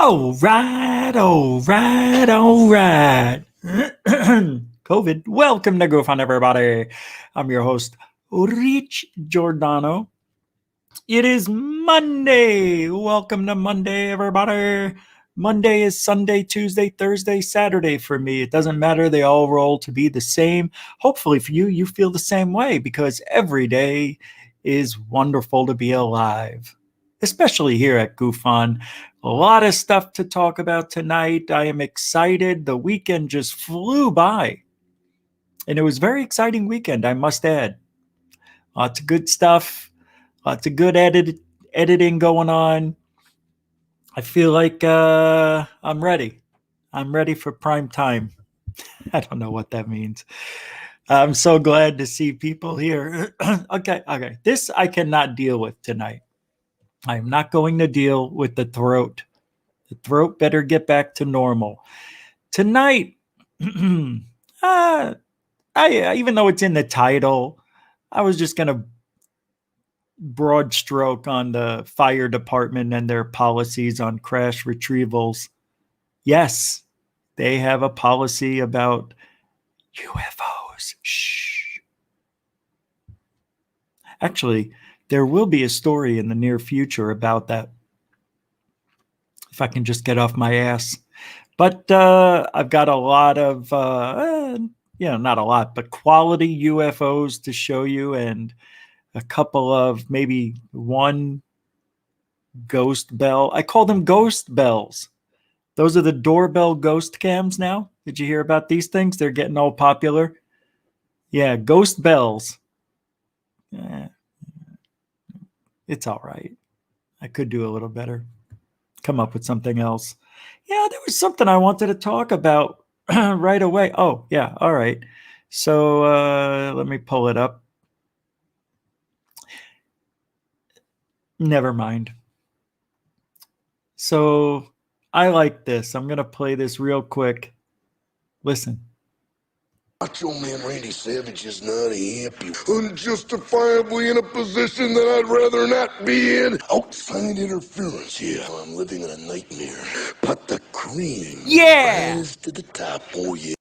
All right. COVID, welcome to GUFON, everybody. I'm your host, Rich Giordano. It is Monday. Welcome to Monday, everybody. Monday is Sunday, Tuesday, Thursday, Saturday for me. It doesn't matter. They all roll to be the same. Hopefully for you, you feel the same way because every day is wonderful to be alive, especially here at GUFON. A lot of stuff to talk about tonight. I am excited. The weekend just flew by. And it was a very exciting weekend, I must add. Lots of good stuff. Lots of good editing going on. I feel like I'm ready. I'm ready for prime time. I don't know what that means. I'm so glad to see people here. Okay. This I cannot deal with tonight. I am not going to deal with the throat. The throat better get back to normal. Tonight, even though it's in the title, I was just going to broad stroke on the fire department and their policies on crash retrievals. Yes, they have a policy about UFOs. Shh. Actually, there will be a story in the near future about that. If I can just get off my ass. But I've got a lot of, not a lot, but quality UFOs to show you and a couple of maybe one ghost bell. I call them ghost bells. Those are the doorbell ghost cams now. Did you hear about these things? They're getting all popular. Yeah, ghost bells. It's all right. I could do a little better. Come up with something else. Yeah, there was something I wanted to talk about right away. Oh, yeah. All right. So let me pull it up. Never mind. So I like this. I'm going to play this real quick. Listen. Macho Man Randy Savage is not happy. Unjustifiably in a position that I'd rather not be in. Outside interference, yeah. I'm living in a nightmare. But the cream rise to the top, oh yeah.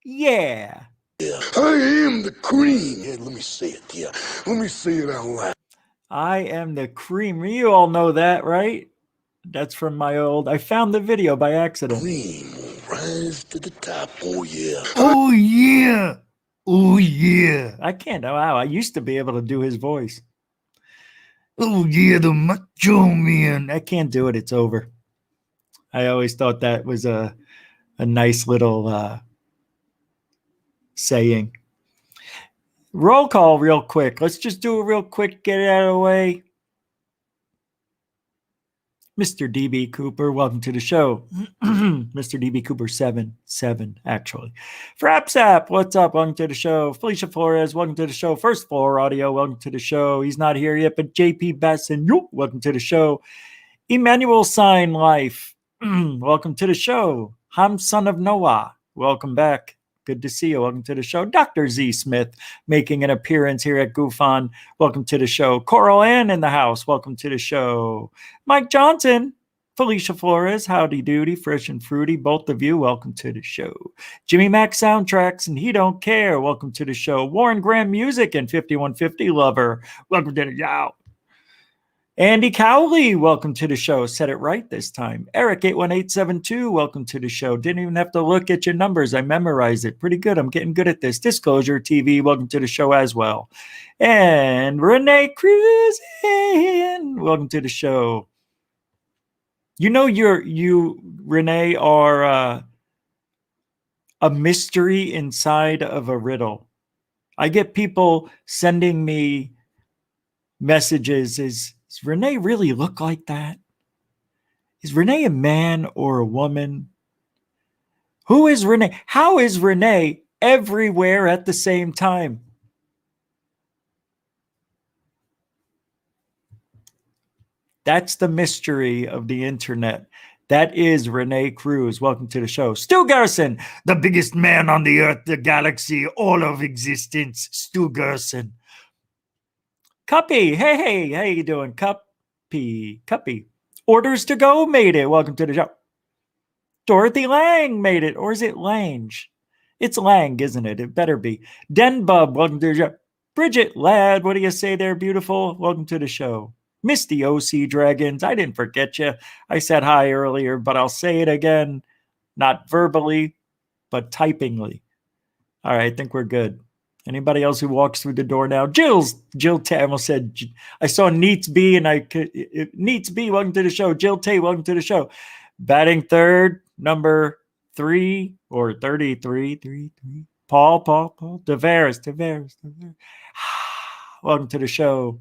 Yeah. I am the cream. Yeah, let me say it, yeah. Let me say it out loud. I am the cream. You all know that, right? That's from my old... I found the video by accident. Cream will rise to the top, oh yeah. Oh yeah. Oh yeah. I can't. Wow, I used to be able to do his voice. Oh yeah, the Macho Man. I can't do it. It's over. I always thought that was a nice little saying. Roll call real quick. Let's just do it real quick. Get it out of the way. Mr. DB Cooper, welcome to the show. Mr. DB Cooper 7 actually. Frapsap, what's up? Welcome to the show. Felicia Flores, welcome to the show. First Floor Audio, welcome to the show. He's not here yet, but JP Bassin, welcome to the show. Emmanuel Sign Life, welcome to the show. Ham Son of Noah, welcome back. Good to see you. Welcome to the show. Dr. Z Smith making an appearance here at GUFON. Welcome to the show. Coral Ann in the house. Welcome to the show. Mike Johnson, Felicia Flores, howdy doody, fresh and fruity. Both of you, welcome to the show. Jimmy Mac Soundtracks and He Don't Care. Welcome to the show. Warren Graham Music and 5150 Lover. Welcome to the show. Andy Cowley, welcome to the show. Said it right this time. Eric 81872, welcome to the show. Didn't even have to look at your numbers. I memorized it. Pretty good. I'm getting good at this. Disclosure TV, welcome to the show as well. And Renee Cruz, welcome to the show. You know, you Renee are a mystery inside of a riddle. I get people sending me messages. Does Renee really look like that? Is Renee a man or a woman? Who is Renee? How is Renee everywhere at the same time? That's the mystery of the internet. That is Renee Cruz. Welcome to the show. Stu Garrison, the biggest man on the earth, the galaxy, all of existence. Stu Garrison. Cuppy, hey, how you doing? Cuppy. Orders to go made it. Welcome to the show. Dorothy Lang made it. Or is it Lange? It's Lang, isn't it? It better be. Denbub, welcome to the show. Bridget Ladd, what do you say there, beautiful? Welcome to the show. Misty OC Dragons, I didn't forget you. I said hi earlier, but I'll say it again. Not verbally, but typingly. All right, I think we're good. Anybody else who walks through the door now? Jill Tam said, I saw Neats B and Neats B, welcome to the show. Jill Tay, welcome to the show. Batting third, number 3 or 33. Paul. Tavares. Welcome to the show.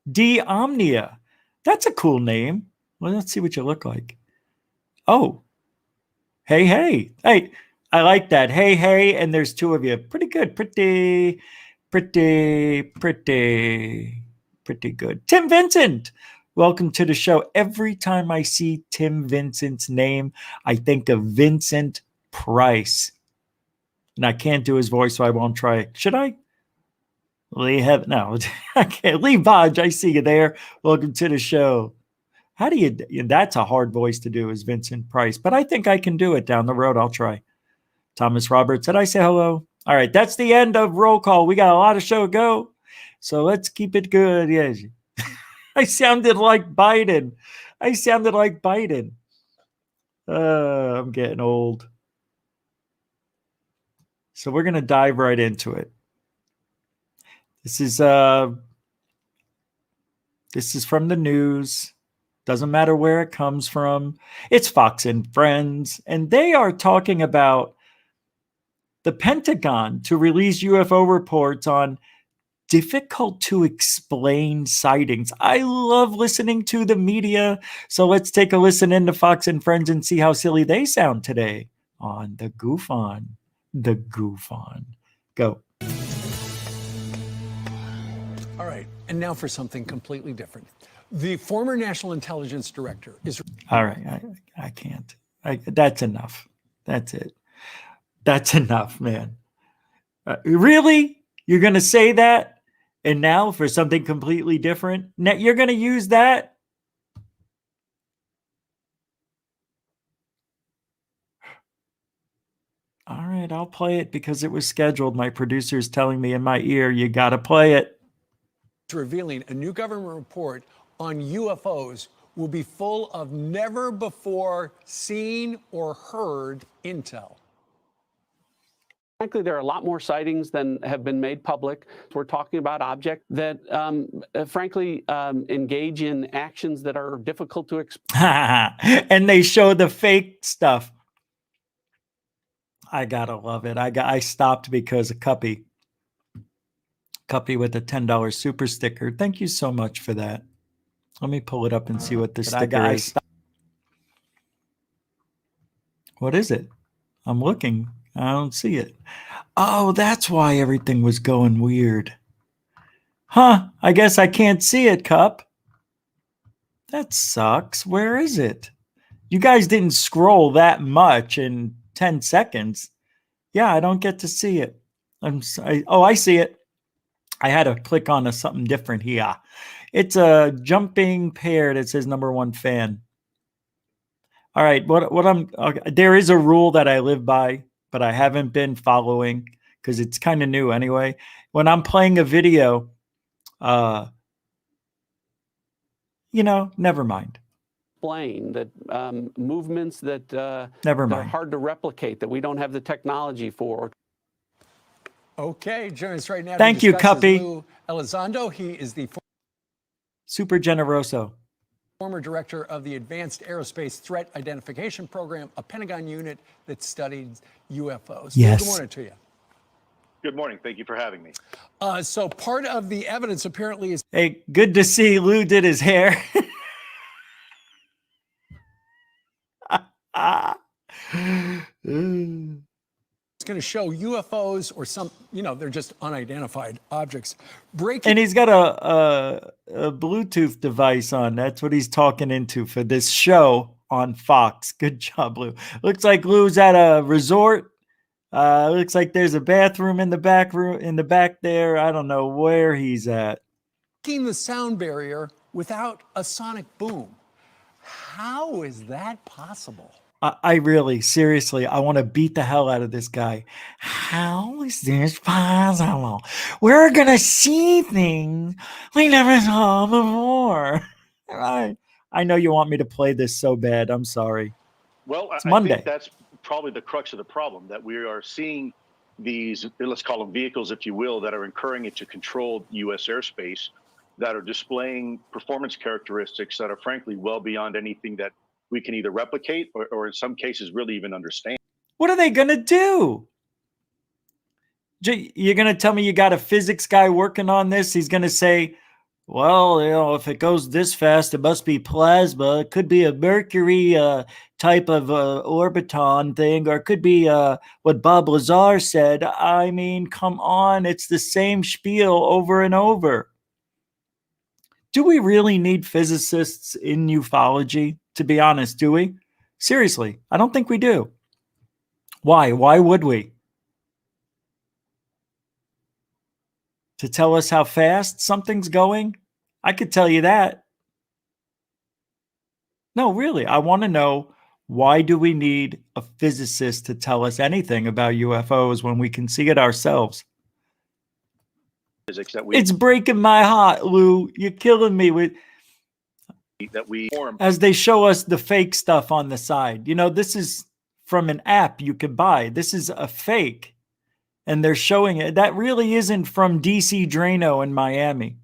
D Omnia. That's a cool name. Well, let's see what you look like. Oh. Hey. I like that. Hey, and there's 2 of you. Pretty good. Pretty good. Tim Vincent, welcome to the show. Every time I see Tim Vincent's name, I think of Vincent Price. And I can't do his voice, so I won't try it. Should I? No, I can't. Lee Bodge, I see you there. Welcome to the show. How do you? That's a hard voice to do, is Vincent Price. But I think I can do it down the road. I'll try. Thomas Roberts, did I say hello? All right, that's the end of roll call. We got a lot of show to go, so let's keep it good. Yes, I sounded like Biden. I'm getting old. So we're gonna dive right into it. This is from the news. Doesn't matter where it comes from. It's Fox and Friends, and they are talking about the Pentagon to release UFO reports on difficult to explain sightings. I love listening to the media. So let's take a listen into Fox and Friends and see how silly they sound today on the GUFON. The GUFON. Go. All right. And now for something completely different. The former National Intelligence Director is... All right. I can't. That's enough. That's it. That's enough, man. Really? You're going to say that? And now for something completely different? Now you're going to use that? All right, I'll play it because it was scheduled. My producer's telling me in my ear, you got to play it. Revealing a new government report on UFOs will be full of never before seen or heard intel. Frankly, there are a lot more sightings than have been made public. We're talking about objects that, frankly, engage in actions that are difficult to explain. And they show the fake stuff. I gotta love it. I stopped because of Cuppy with a $10 super sticker. Thank you so much for that. Let me pull it up and see what the sticker is. What is it? I'm looking. I don't see it. Oh, that's why everything was going weird. Huh, I guess I can't see it, Cup. That sucks. Where is it? You guys didn't scroll that much in 10 seconds. Yeah, I don't get to see it. I'm sorry. Oh, I see it. I had to click on something different here. It's a jumping pair that says #1 fan. All right, there is a rule that I live by, but I haven't been following because it's kind of new anyway. When I'm playing a video, You know, never mind. Explain that movements that Never they're mind. hard to replicate, that we don't have the technology for. Okay, joining us right now Thank to you, discuss is Cuppy. Lou Elizondo. He is the Super generoso. former director of the Advanced Aerospace Threat Identification Program, a Pentagon unit that studied UFOs. Lou, Yes. good morning to you. Good morning. Thank you for having me. So part of the evidence apparently is Hey, good to see Lou did his hair. it's going to show UFOs or some, you know, they're just unidentified objects breaking. And he's got a Bluetooth device on. That's what he's talking into for this show on Fox. Good job, Lou. Looks like Lou's at a resort. Looks like there's a bathroom in the back room in the back there. I don't know where he's at. Breaking the sound barrier without a sonic boom. How is that possible? I really, seriously, I want to beat the hell out of this guy. How is this possible? We're going to see things we never saw before. Right. I know you want me to play this so bad. I'm sorry. Well, It's I Monday. think that's probably the crux of the problem, that we are seeing these, let's call them vehicles, if you will, that are incurring into controlled U.S. airspace, that are displaying performance characteristics that are frankly well beyond anything that we can either replicate or in some cases really even understand. What are they going to do? You're going to tell me you got a physics guy working on this? He's going to say, well, you know, if it goes this fast, it must be plasma. It could be a Mercury type of orbiton thing, or it could be what Bob Lazar said. I mean, come on. It's the same spiel over and over. Do we really need physicists in ufology? To be honest, do we? Seriously, I don't think we do. Why? Why would we? To tell us how fast something's going? I could tell you that. No, really, I want to know, why do we need a physicist to tell us anything about UFOs when we can see it ourselves? Physics that we It's breaking my heart, Lou. You're killing me with... form. As they show us the fake stuff on the side. You know, this is from an app you could buy. This is a fake. And they're showing it. That really isn't from DC Drano in Miami.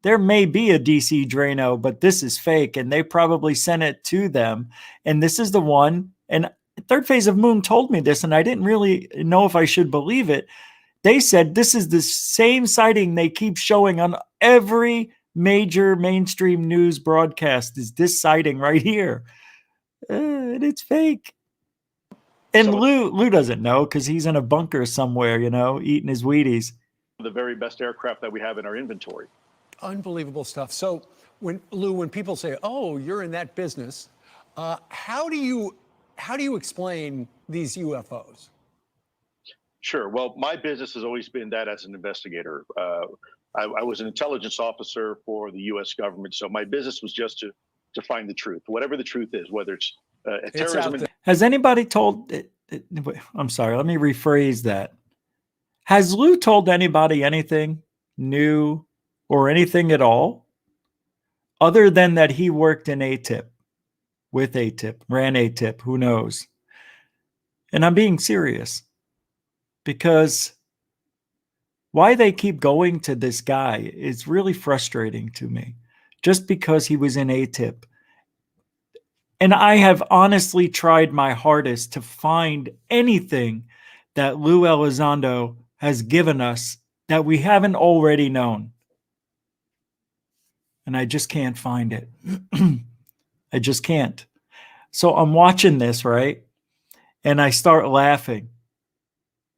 There may be a DC Drano, but this is fake. And they probably sent it to them. And this is the one. And Third Phase of Moon told me this, and I didn't really know if I should believe it. They said this is the same sighting they keep showing on every major mainstream news broadcast, is this sighting right here. And it's fake. And So Lou doesn't know because he's in a bunker somewhere, you know, eating his Wheaties. the very best aircraft that we have in our inventory. Unbelievable stuff. So when people say, "Oh, you're in that business," how do you explain these UFOs? Sure. Well, my business has always been that as an investigator. I was an intelligence officer for the U.S. government, so my business was just to find the truth, whatever the truth is, whether it's terrorism. Has anybody told... I'm sorry, let me rephrase that. Has Lou told anybody anything new or anything at all, other than that he worked in ATIP, with ATIP, ran ATIP, who knows? And I'm being serious, because why they keep going to this guy is really frustrating to me, just because he was in ATIP. And I have honestly tried my hardest to find anything that Lou Elizondo has given us that we haven't already known. And I just can't find it. I just can't. So I'm watching this, right? And I start laughing,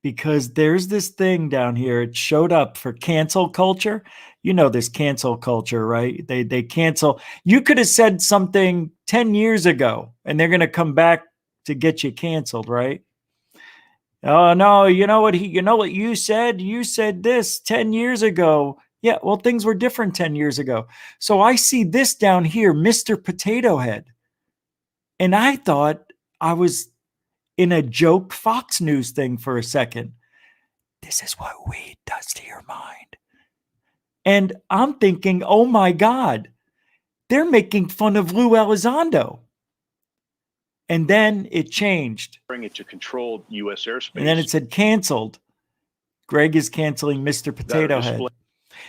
because there's this thing down here. It showed up for cancel culture. You know this cancel culture, right? They cancel. You could have said something 10 years ago, and they're going to come back to get you canceled, right? Oh, no, you know what you said? You said this 10 years ago. Yeah, well, things were different 10 years ago. So I see this down here, Mr. Potato Head. And I thought I was in a joke Fox News thing for a second. This is what weed does to your mind. And I'm thinking, oh my God, they're making fun of Lou Elizondo. And then it changed. Bring it to controlled U.S. airspace. And then it said canceled. Greg is canceling Mr. Potato Head.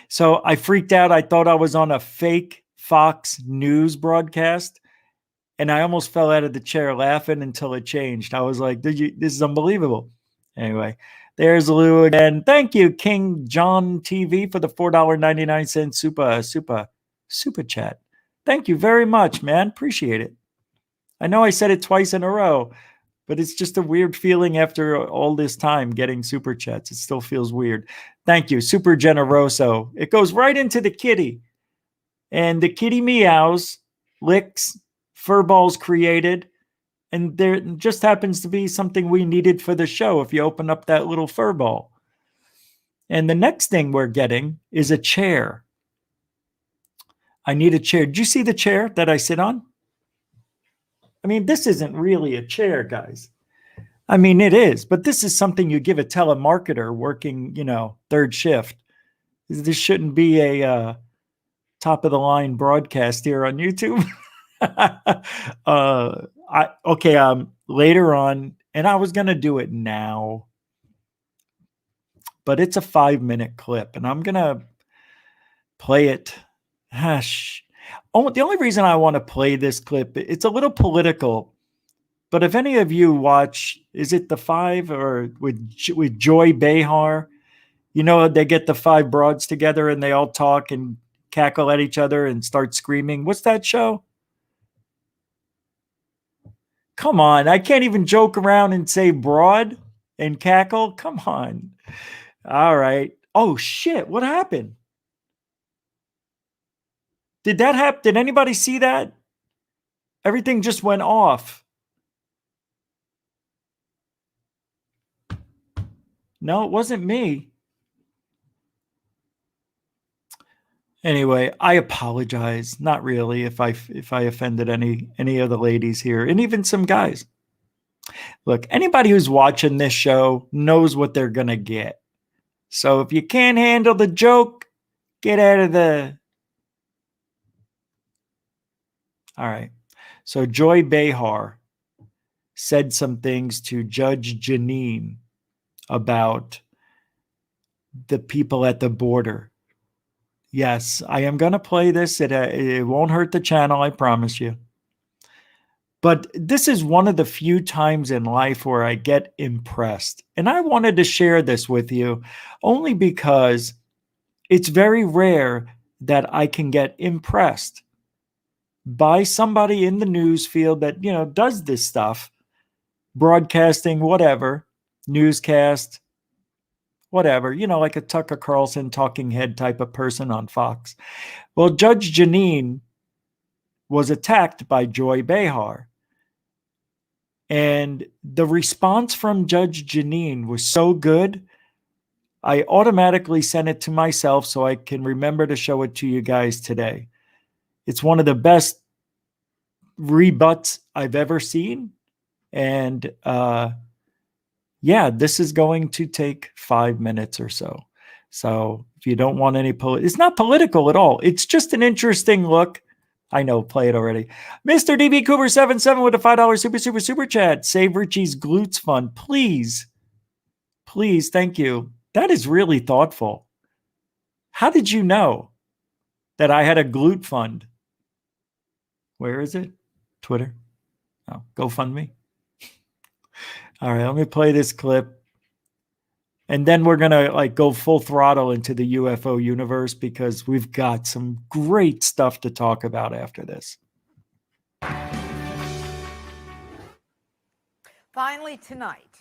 So I freaked out. I thought I was on a fake Fox News broadcast. And I almost fell out of the chair laughing until it changed. I was like, this is unbelievable. Anyway, there's Lou again. Thank you, King John TV, for the $4.99 super chat. Thank you very much, man. Appreciate it. I know I said it twice in a row, but it's just a weird feeling after all this time getting super chats. It still feels weird. Thank you. Super generoso. It goes right into the kitty. And the kitty meows, licks, fur balls created. And there just happens to be something we needed for the show if you open up that little fur ball. And the next thing we're getting is a chair. I need a chair. Did you see the chair that I sit on? I mean, this isn't really a chair, guys. I mean, it is, but this is something you give a telemarketer working, third shift. This shouldn't be a top of the line broadcast here on YouTube. Later on, and I was going to do it now, but it's a 5-minute clip and I'm going to play it. The only reason I want to play this clip, it's a little political, but if any of you watch, is it The Five or with Joy Behar? They get the 5 broads together and they all talk and cackle at each other and start screaming. What's that show? Come on. I can't even joke around and say broad and cackle. Come on. All right. Oh, shit. What happened? Did that happen? Did anybody see that? Everything just went off. No, it wasn't me. Anyway, I apologize. Not really if I offended any of the ladies here and even some guys. Look, anybody who's watching this show knows what they're going to get. So if you can't handle the joke, get out of the... All right. So Joy Behar said some things to Judge JEANINE about the people at the border. Yes, I am going to play this. It won't hurt the channel, I promise you. But this is one of the few times in life where I get impressed. And I wanted to share this with you only because it's very rare that I can get impressed by somebody in the news field that, does this stuff, broadcasting, whatever, newscast, whatever, like a Tucker Carlson talking head type of person on Fox. Well, Judge JEANINE was attacked by Joy Behar. And the response from Judge JEANINE was so good, I automatically sent it to myself so I can remember to show it to you guys today. It's one of the best rebuts I've ever seen. And this is going to take 5 minutes or so. So if you don't want any it's not political at all. It's just an interesting look. I know, play it already. Mr. DB Cooper 77 with a $5 super chat. Save Richie's glutes fund. Please. Please, thank you. That is really thoughtful. How did you know that I had a glute fund? Where is it? Twitter? Oh, GoFundMe. All right, let me play this clip. And then we're going to go full throttle into the UFO universe because we've got some great stuff to talk about after this. Finally tonight,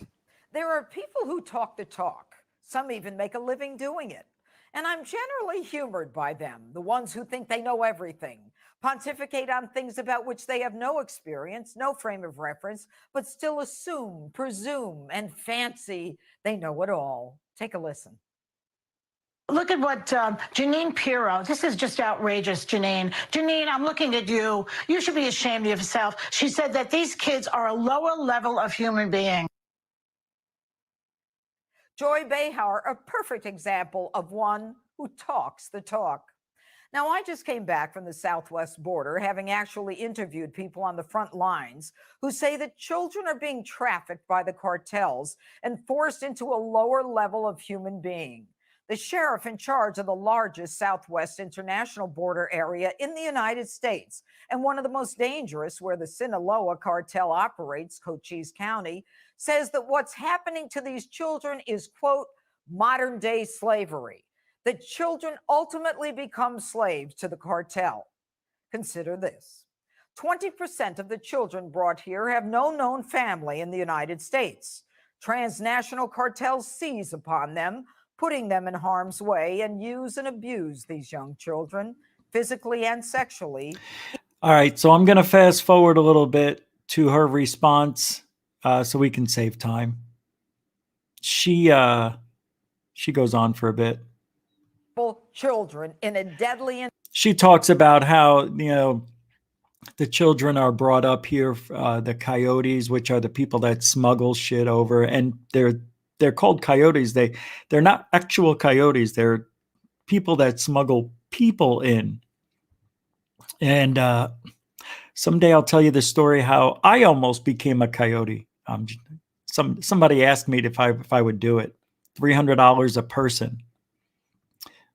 there are people who talk the talk. Some even make a living doing it. And I'm generally humored by them, the ones who think they know everything, pontificate on things about which they have no experience, no frame of reference, but still assume, presume, and fancy they know it all. Take a listen. Look at what Jeanine Pirro, this is just outrageous, Jeanine. Jeanine, I'm looking at you. You should be ashamed of yourself. She said that these kids are a lower level of human being. Joy Behar, a perfect example of one who talks the talk. Now, I just came back from the southwest border, having actually interviewed people on the front lines who say that children are being trafficked by the cartels and forced into a lower level of human being. The sheriff in charge of the largest Southwest international border area in the United States, and one of the most dangerous where the Sinaloa cartel operates, Cochise County, says that what's happening to these children is, quote, modern day slavery. The children ultimately become slaves to the cartel. Consider this. 20% of the children brought here have no known family in the United States. Transnational cartels seize upon them, putting them in harm's way, and use and abuse these young children physically and sexually. All right, so I'm going to fast forward a little bit to her response so we can save time. She goes on for a bit. Children in a deadly. She talks about how, you know, the children are brought up here, the coyotes, which are the people that smuggle shit over, and they're called coyotes. They're not actual coyotes. They're people that smuggle people in. And someday I'll tell you the story how I almost became a coyote. Somebody asked me if I would do it. $300 a person.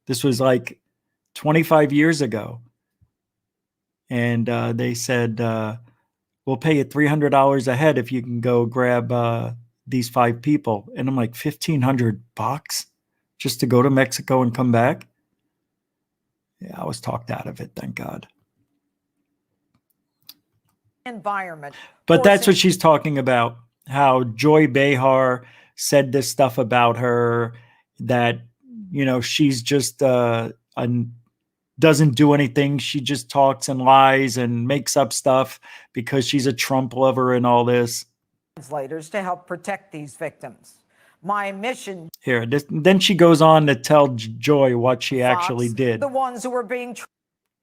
This was like 25 years ago. And they said, we'll pay you $300 a head if you can go grab these 5 people. And I'm like, $1,500 just to go to Mexico and come back? Yeah, I was talked out of it, thank God. Environment. But that's what she's talking about, how Joy Behar said this stuff about her, that, you know, she's just doesn't do anything. She just talks and lies and makes up stuff because she's a Trump lover and all this. Translators to help protect these victims. My mission here. Then she goes on to tell Joy what she actually did. The ones who were being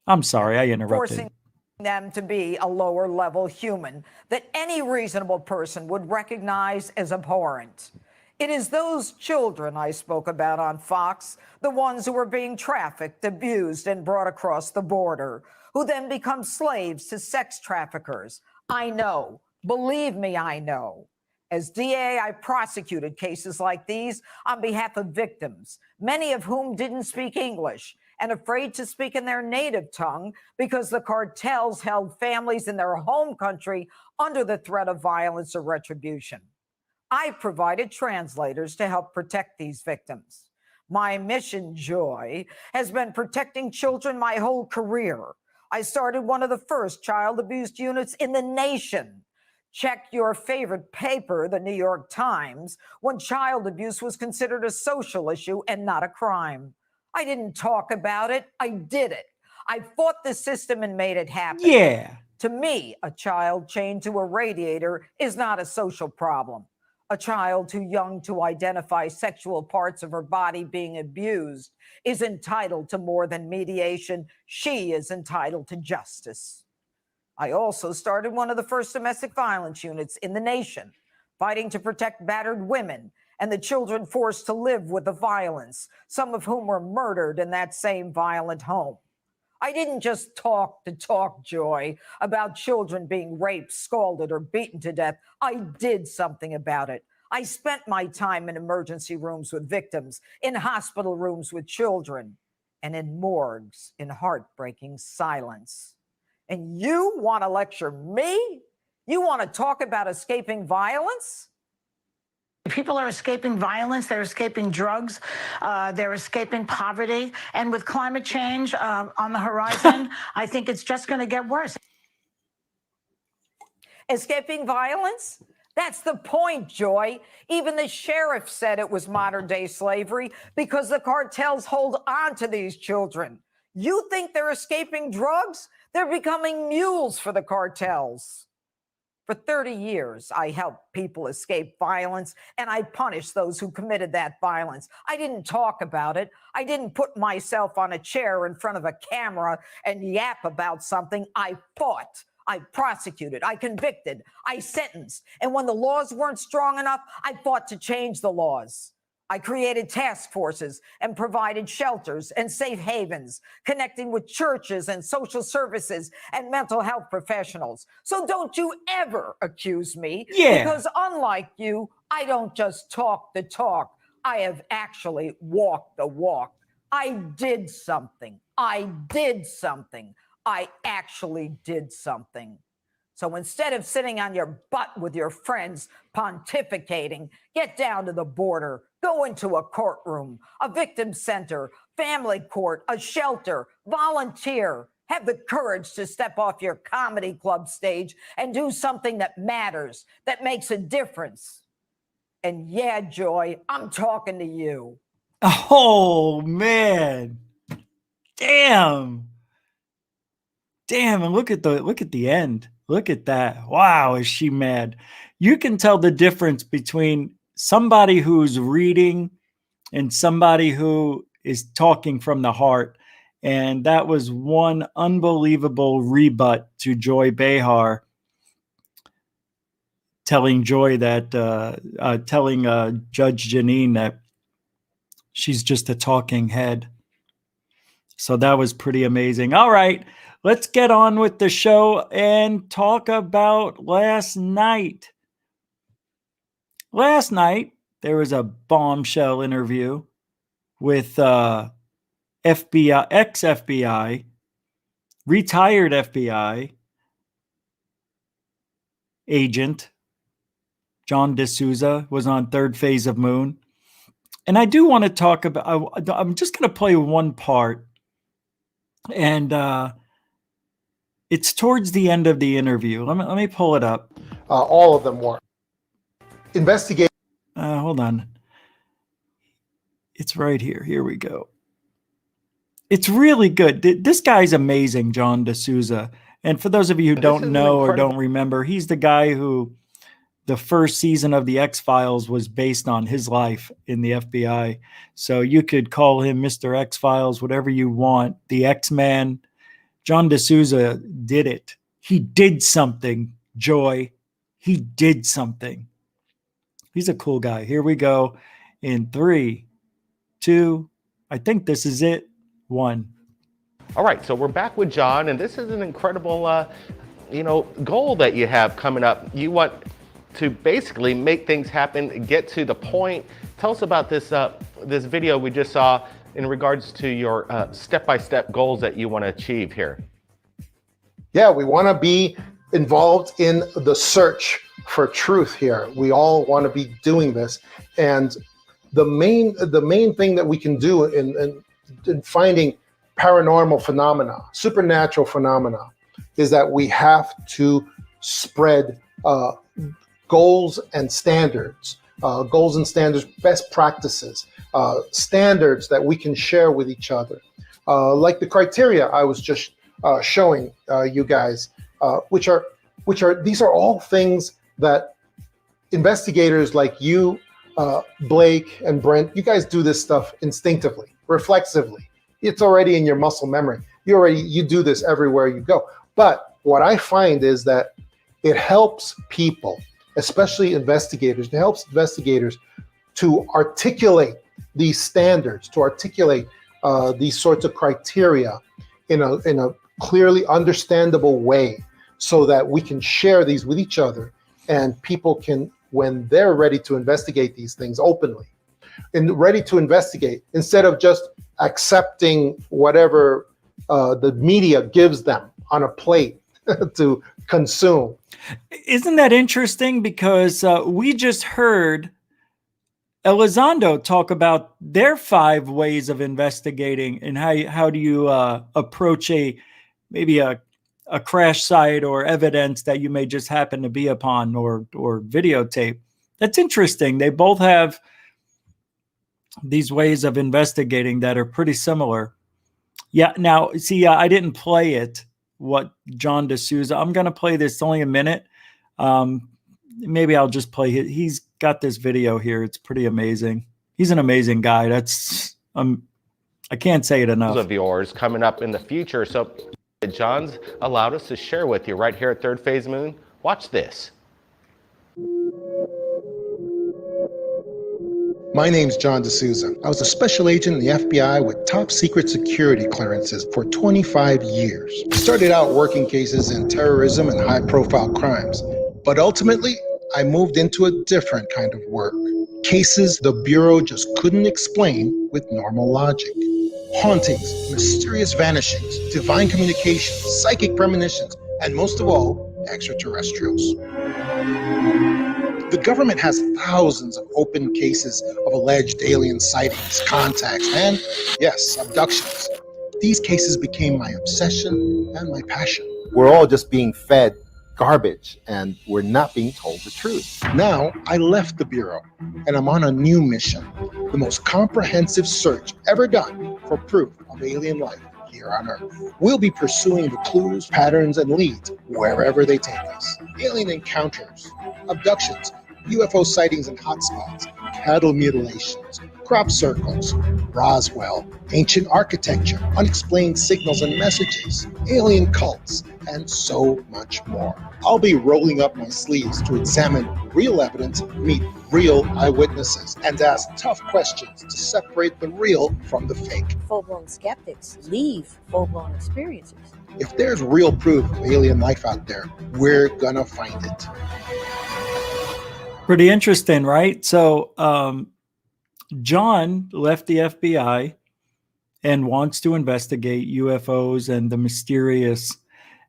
I'm sorry, I interrupted. Forcing them to be a lower level human that any reasonable person would recognize as abhorrent. It is those children I spoke about on Fox, the ones who are being trafficked, abused, and brought across the border, who then become slaves to sex traffickers. I know. Believe me, I know. As DA, I prosecuted cases like these on behalf of victims, many of whom didn't speak English and afraid to speak in their native tongue because the cartels held families in their home country under the threat of violence or retribution. I provided translators to help protect these victims. My mission, Joy, has been protecting children my whole career. I started one of the first child abuse units in the nation. Check your favorite paper, the New York Times, when child abuse was considered a social issue and not a crime. I didn't talk about it, I did it. I fought the system and made it happen. Yeah. To me, a child chained to a radiator is not a social problem. A child too young to identify sexual parts of her body being abused is entitled to more than mediation. She is entitled to justice. I also started one of the first domestic violence units in the nation, fighting to protect battered women and the children forced to live with the violence, some of whom were murdered in that same violent home. I didn't just talk to talk, Joy, about children being raped, scalded, or beaten to death. I did something about it. I spent my time in emergency rooms with victims, in hospital rooms with children, and in morgues in heartbreaking silence. And you want to lecture me? You want to talk about escaping violence? People are escaping violence, they're escaping drugs, they're escaping poverty. And with climate change on the horizon, I think it's just going to get worse. Escaping violence? That's the point, Joy. Even the sheriff said it was modern day slavery because the cartels hold on to these children. You think they're escaping drugs? They're becoming mules for the cartels. For 30 years, I helped people escape violence, and I punished those who committed that violence. I didn't talk about it. I didn't put myself on a chair in front of a camera and yap about something. I fought. I prosecuted. I convicted. I sentenced. And when the laws weren't strong enough, I fought to change the laws. I created task forces and provided shelters and safe havens, connecting with churches and social services and mental health professionals. So don't you ever accuse me, because unlike you, I don't just talk the talk. I have actually walked the walk. I did something. I did something. I actually did something. So instead of sitting on your butt with your friends pontificating, get down to the border, go into a courtroom, a victim center, family court, a shelter, volunteer. Have the courage to step off your comedy club stage and do something that matters, that makes a difference. And yeah, Joy, I'm talking to you. Oh, man. Damn. Damn, and look at the end. Look at that. Wow, is she mad? You can tell the difference between somebody who's reading and somebody who is talking from the heart. And that was one unbelievable rebut to Joy Behar, telling Joy that, telling Judge Jeanine that she's just a talking head. So that was pretty amazing. All right, let's get on with the show and talk about last night. Last night, there was a bombshell interview with FBI, ex-FBI, retired FBI agent John DeSouza was on Third Phase of Moon. And I do want to talk about, I'm just going to play one part. And it's towards the end of the interview. Let me pull it up. All of them were. Investigate. Hold on. It's right here. Here we go. It's really good. This guy's amazing, John DeSouza. And for those of you who don't know or don't remember, he's the guy who the first season of the X-Files was based on his life in the FBI. So you could call him Mr. X-Files, whatever you want. The X-Man. John DeSouza did it. He did something, Joy. He did something. He's a cool guy. Here we go. In 3, 2, I think this is it. 1. All right, so we're back with John, and this is an incredible, goal that you have coming up. You want to basically make things happen, get to the point. Tell us about this this video we just saw in regards to your step-by-step goals that you want to achieve here. Yeah, we want to be involved in the search for truth here. We all want to be doing this, and the main thing that we can do in finding paranormal phenomena, supernatural phenomena, is that we have to spread goals and standards, best practices, standards that we can share with each other, like the criteria I was just showing you guys, which are these are all things that investigators like you, Blake and Brent, you guys do this stuff instinctively, reflexively. It's already in your muscle memory. You do this everywhere you go. But what I find is that it helps people, especially investigators, it helps investigators to articulate these standards, to articulate these sorts of criteria in a clearly understandable way, so that we can share these with each other, and people can, when they're ready to investigate these things openly and ready to investigate, instead of just accepting whatever the media gives them on a plate to consume. Isn't that interesting? Because we just heard Elizondo talk about their 5 ways of investigating, and how do you approach maybe a crash site or evidence that you may just happen to be upon, or videotape. That's interesting. They both have these ways of investigating that are pretty similar. Yeah. Now, see, I didn't play it. What John DeSouza? I'm going to play this. It's only a minute. Maybe I'll just play it. He's got this video here. It's pretty amazing. He's an amazing guy. That's I can't say it enough. Of yours coming up in the future. So John's allowed us to share with you right here at Third Phase Moon. Watch this. My name's John DeSouza. I was a special agent in the FBI with top secret security clearances for 25 years. I started out working cases in terrorism and high-profile crimes, but ultimately, I moved into a different kind of work. Cases the Bureau just couldn't explain with normal logic. Hauntings, mysterious vanishings, divine communications, psychic premonitions, and most of all, extraterrestrials. The government has thousands of open cases of alleged alien sightings, contacts, and, yes, abductions. These cases became my obsession and my passion. We're all just being fed garbage, and we're not being told the truth. Now, I left the Bureau, and I'm on a new mission. The most comprehensive search ever done for proof of alien life here on Earth. We'll be pursuing the clues, patterns, and leads wherever they take us. Alien encounters, abductions, UFO sightings in hotspots, cattle mutilations, crop circles, Roswell, ancient architecture, unexplained signals and messages, alien cults, and so much more. I'll be rolling up my sleeves to examine real evidence, meet real eyewitnesses, and ask tough questions to separate the real from the fake. Full-blown skeptics leave full-blown experiences. If there's real proof of alien life out there, we're gonna find it. Pretty interesting, right? So John left the FBI and wants to investigate UFOs and the mysterious.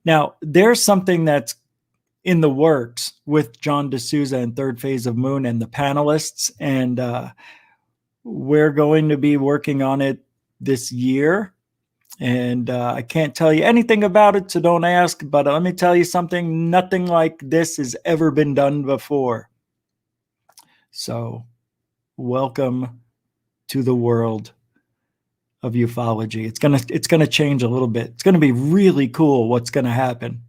Now, there's something that's in the works with John DeSouza and Third Phase of Moon and the panelists, and we're going to be working on it this year. And I can't tell you anything about it, so don't ask. But let me tell you something, nothing like this has ever been done before. So welcome to the world of ufology. It's gonna change a little bit. It's gonna be really cool what's gonna happen.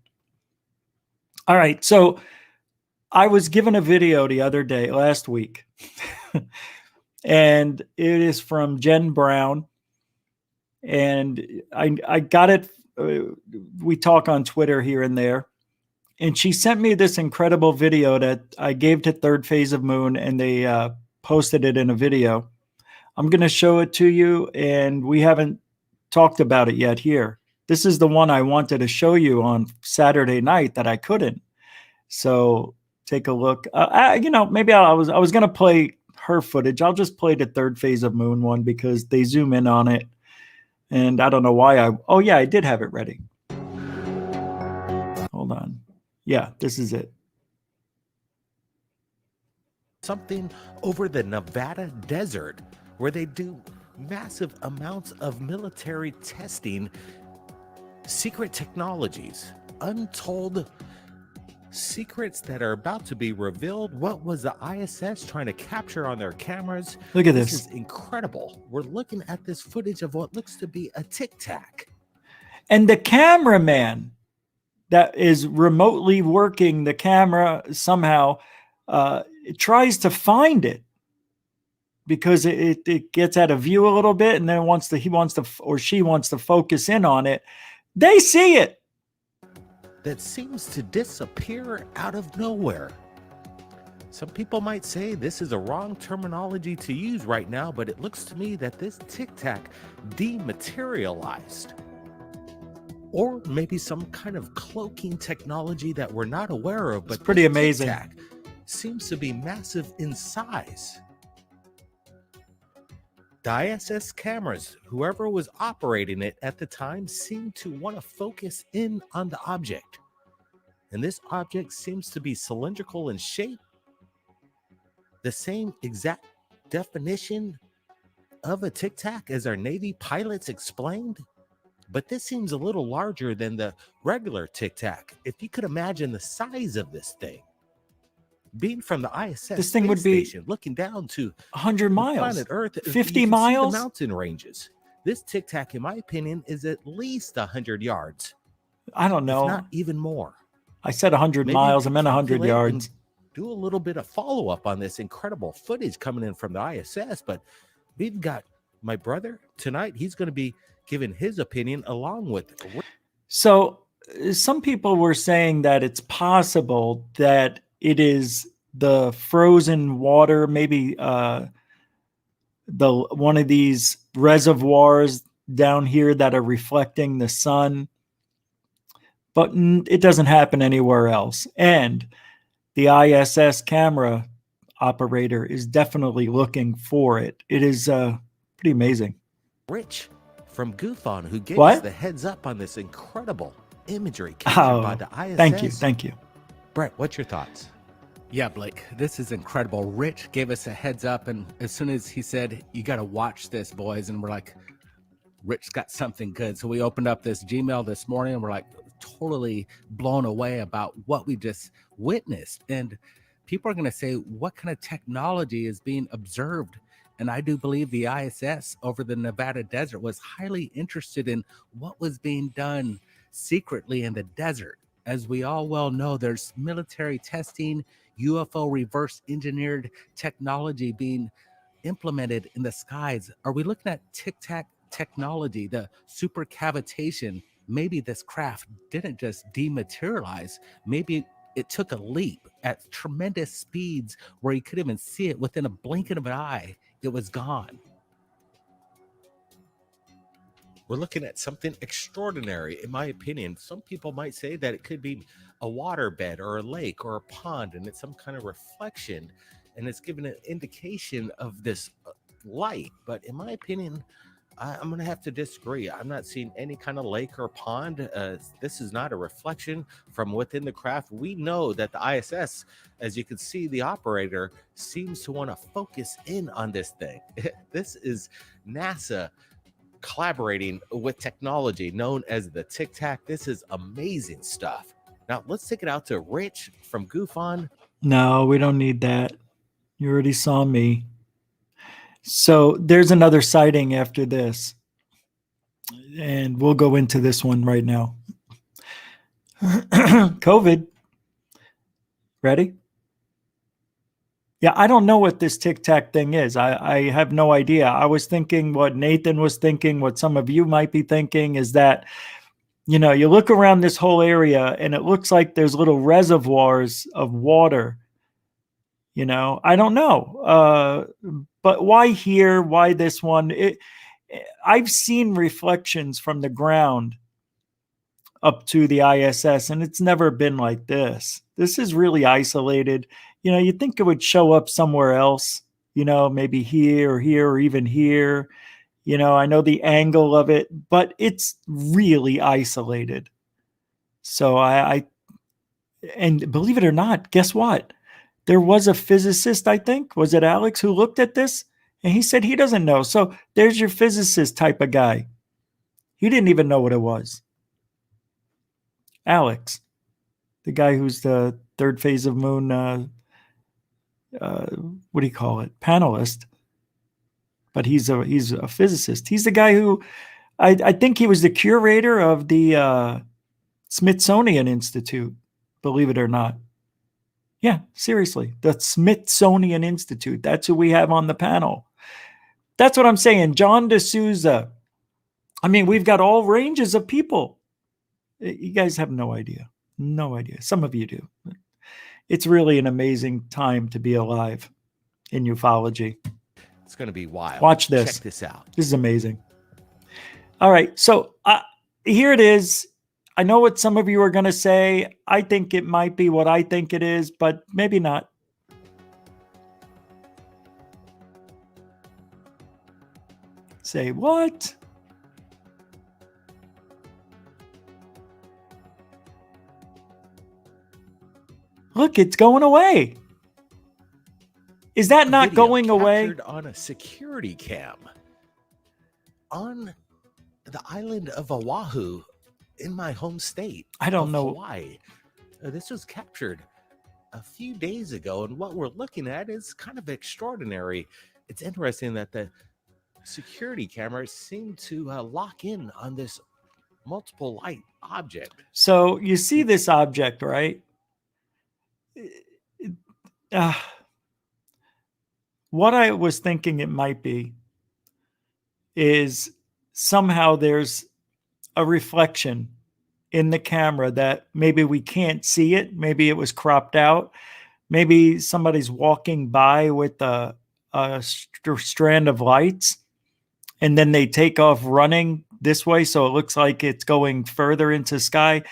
All right, so I was given a video the other day, last week, and it is from Jen Brown, and I got it. We talk on Twitter here and there. And she sent me this incredible video that I gave to Third Phase of Moon, and they posted it in a video. I'm going to show it to you, and we haven't talked about it yet here. This is the one I wanted to show you on Saturday night that I couldn't. So take a look. Maybe I was going to play her footage. I'll just play the Third Phase of Moon one because they zoom in on it. And I don't know why oh yeah, I did have it ready. Hold on. Yeah, this is it. Something over the Nevada desert where they do massive amounts of military testing, secret technologies, untold secrets that are about to be revealed. What was the I.S.S. trying to capture on their cameras? Look at this. This is incredible. We're looking at this footage of what looks to be a Tic Tac. And the cameraman that is remotely working the camera somehow tries to find it because it gets out of view a little bit, and then she wants to focus in on it. They see it. That seems to disappear out of nowhere. Some people might say this is a wrong terminology to use right now, but it looks to me that this Tic Tac dematerialized. Or maybe some kind of cloaking technology that we're not aware of, but it's pretty amazing. Tic Tac seems to be massive in size. The I.S.S. cameras, whoever was operating it at the time, seemed to want to focus in on the object. And this object seems to be cylindrical in shape, the same exact definition of a Tic Tac as our Navy pilots explained. But this seems a little larger than the regular Tic Tac. If you could imagine the size of this thing, being from the I.S.S. this thing would be station, looking down to 100 miles, planet Earth, 50 miles, the mountain ranges. This Tic Tac, in my opinion, is at least 100 yards. I don't know, if not even more. I said 100 miles. I meant 100 yards. Do a little bit of follow up on this incredible footage coming in from the I.S.S. But we've got my brother tonight. He's going to be giving his opinion along with. So some people were saying that it's possible that it is the frozen water, maybe one of these reservoirs down here that are reflecting the sun, but it doesn't happen anywhere else. And the ISS camera operator is definitely looking for it. It is pretty amazing. Rich from GUFON, who gave What? us the heads up on this incredible imagery captured by the ISS. Thank you. Brett, what's your thoughts? Yeah, Blake, this is incredible. Rich gave us a heads up, and as soon as he said, you got to watch this, boys, and we're like, Rich got something good. So we opened up this Gmail this morning, and we're like totally blown away about what we just witnessed. And people are going to say, what kind of technology is being observed? And I do believe the ISS over the Nevada desert was highly interested in what was being done secretly in the desert. As we all well know, there's military testing, UFO reverse engineered technology being implemented in the skies. Are we looking at Tic Tac technology, the super cavitation? Maybe this craft didn't just dematerialize. Maybe it took a leap at tremendous speeds where you couldn't even see it. Within a blink of an eye, it was gone. We're looking at something extraordinary, in my opinion. Some people might say that it could be a waterbed or a lake or a pond, and it's some kind of reflection, and it's giving an indication of this light. But in my opinion, I'm going to have to disagree. I'm not seeing any kind of lake or pond. This is not a reflection from within the craft. We know that the ISS, as you can see, the operator seems to want to focus in on this thing. This is NASA collaborating with technology known as the Tic Tac. This is amazing stuff. Now let's take it out to Rich from GUFON. No, we don't need that. You already saw me. So there's another sighting after this, and we'll go into this one right now. COVID. Ready? Yeah, I don't know what this Tic Tac thing is. I have no idea. I was thinking what Nathan was thinking, what some of you might be thinking is that, you know, you look around this whole area and it looks like there's little reservoirs of water. You know, I don't know. But why here? Why this one? I've seen reflections from the ground up to the ISS, and it's never been like this. This is really isolated. You know, you'd think it would show up somewhere else, you know, maybe here or even here. You know, I know the angle of it, but it's really isolated. So and believe it or not, guess what? There was a physicist, I think, was it Alex, who looked at this? And he said he doesn't know. So there's your physicist type of guy. He didn't even know what it was. Alex, the guy who's the third phase of moon, what do you call it? Panelist. But he's a physicist. He's the guy who, I think he was the curator of the Smithsonian Institute, believe it or not. Yeah, seriously, the Smithsonian Institute. That's who we have on the panel. That's what I'm saying. John DeSouza. I mean, we've got all ranges of people. You guys have no idea. No idea. Some of you do. It's really an amazing time to be alive in ufology. It's going to be wild. Watch this. Check this out. This is amazing. All right. So here it is. I know what some of you are going to say. I think it might be what I think it is, but maybe not. Say what? Look, it's going away. Is that not going away? Captured on a security cam on the island of Oahu in my home state. I don't know. Hawaii. This was captured a few days ago, and what we're looking at is kind of extraordinary. It's interesting that the security cameras seem to lock in on this multiple light object. So you see this object, right? What I was thinking it might be is somehow there's a reflection in the camera that maybe we can't see it. Maybe it was cropped out. Maybe somebody's walking by with a a strand of lights, and then they take off running this way, so it looks like it's going further into sky.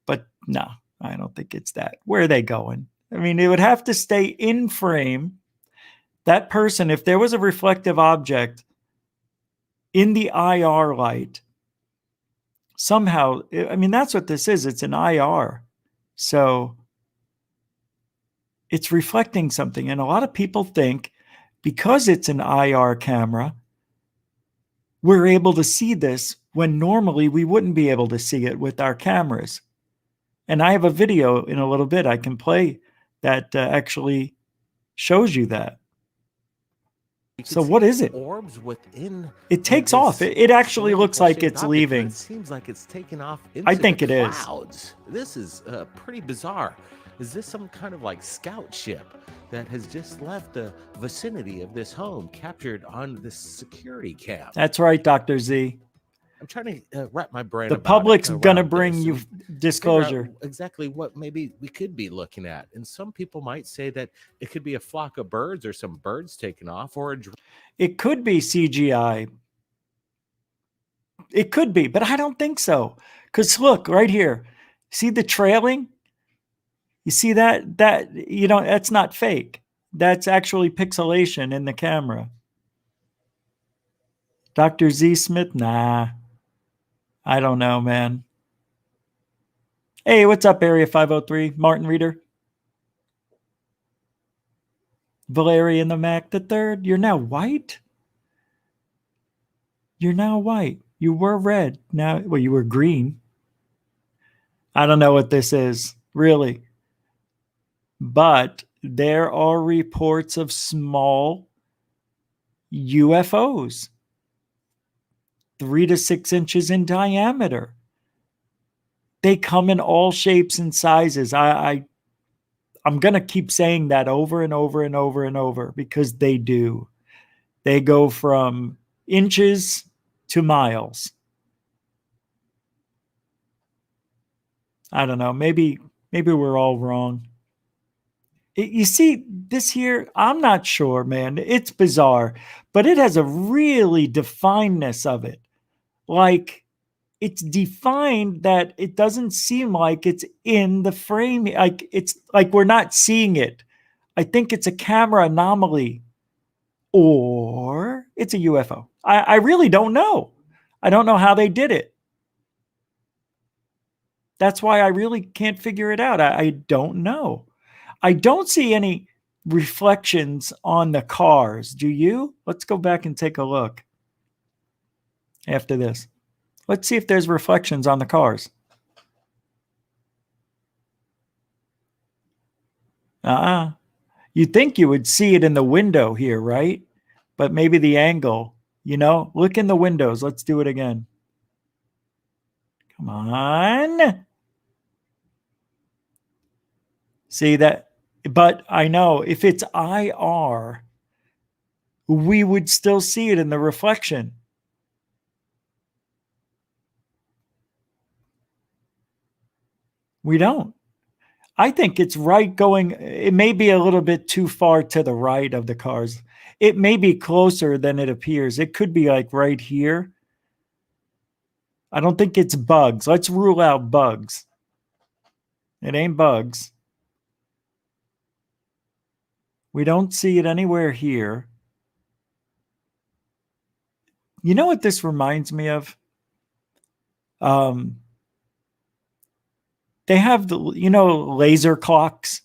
But no, I don't think it's that. Where are they going? I mean, it would have to stay in frame. That person, if there was a reflective object in the IR light, somehow, I mean, that's what this is. It's an IR. So it's reflecting something. And a lot of people think because it's an IR camera, we're able to see this when normally we wouldn't be able to see it with our cameras. And I have a video in a little bit I can play that actually shows you that. So what is it? Orbs within. It takes off. It actually looks like it's leaving. It seems like it's taking off into I think the it is. clouds. This is pretty bizarre. Is this some kind of like scout ship that has just left the vicinity of this home, captured on this security cam? That's right, Dr. Z. I'm trying to wrap my brain. The public's gonna bring you disclosure. Exactly what maybe we could be looking at, and some people might say that it could be a flock of birds or some birds taking off, or it could be CGI. It could be, but I don't think so. Because look right here, see the trailing? You see that? That's not fake. That's actually pixelation in the camera. Dr. Z Smith, nah. I don't know, man. Hey, what's up, Area 503? Martin Reader. Valerian the Mac the Third. You're now white? You're now white. You were red. Now, well, you were green. I don't know what this is, really. But there are reports of small UFOs. 3 to 6 inches in diameter. They come in all shapes and sizes. I'm going to keep saying that over and over and over and over because they do. They go from inches to miles. I don't know. Maybe we're all wrong. You see, this here, I'm not sure, man. It's bizarre, but it has a really definedness of it. Like, it's defined that it doesn't seem like it's in the frame. Like, it's like we're not seeing it. I think it's a camera anomaly or it's a UFO. I really don't know. I don't know how they did it. That's why I really can't figure it out. I don't know. I don't see any reflections on the cars. Do you? Let's go back and take a look after this. Let's see if there's reflections on the cars. You'd think you would see it in the window here, right? But maybe the angle, look in the windows. Let's do it again. Come on. See that? But I know if it's IR, we would still see it in the reflection. We don't. I think it's right going. It may be a little bit too far to the right of the cars. It may be closer than it appears. It could be like right here. I don't think it's bugs. Let's rule out bugs. It ain't bugs. We don't see it anywhere here. You know what this reminds me of? They have the, laser clocks.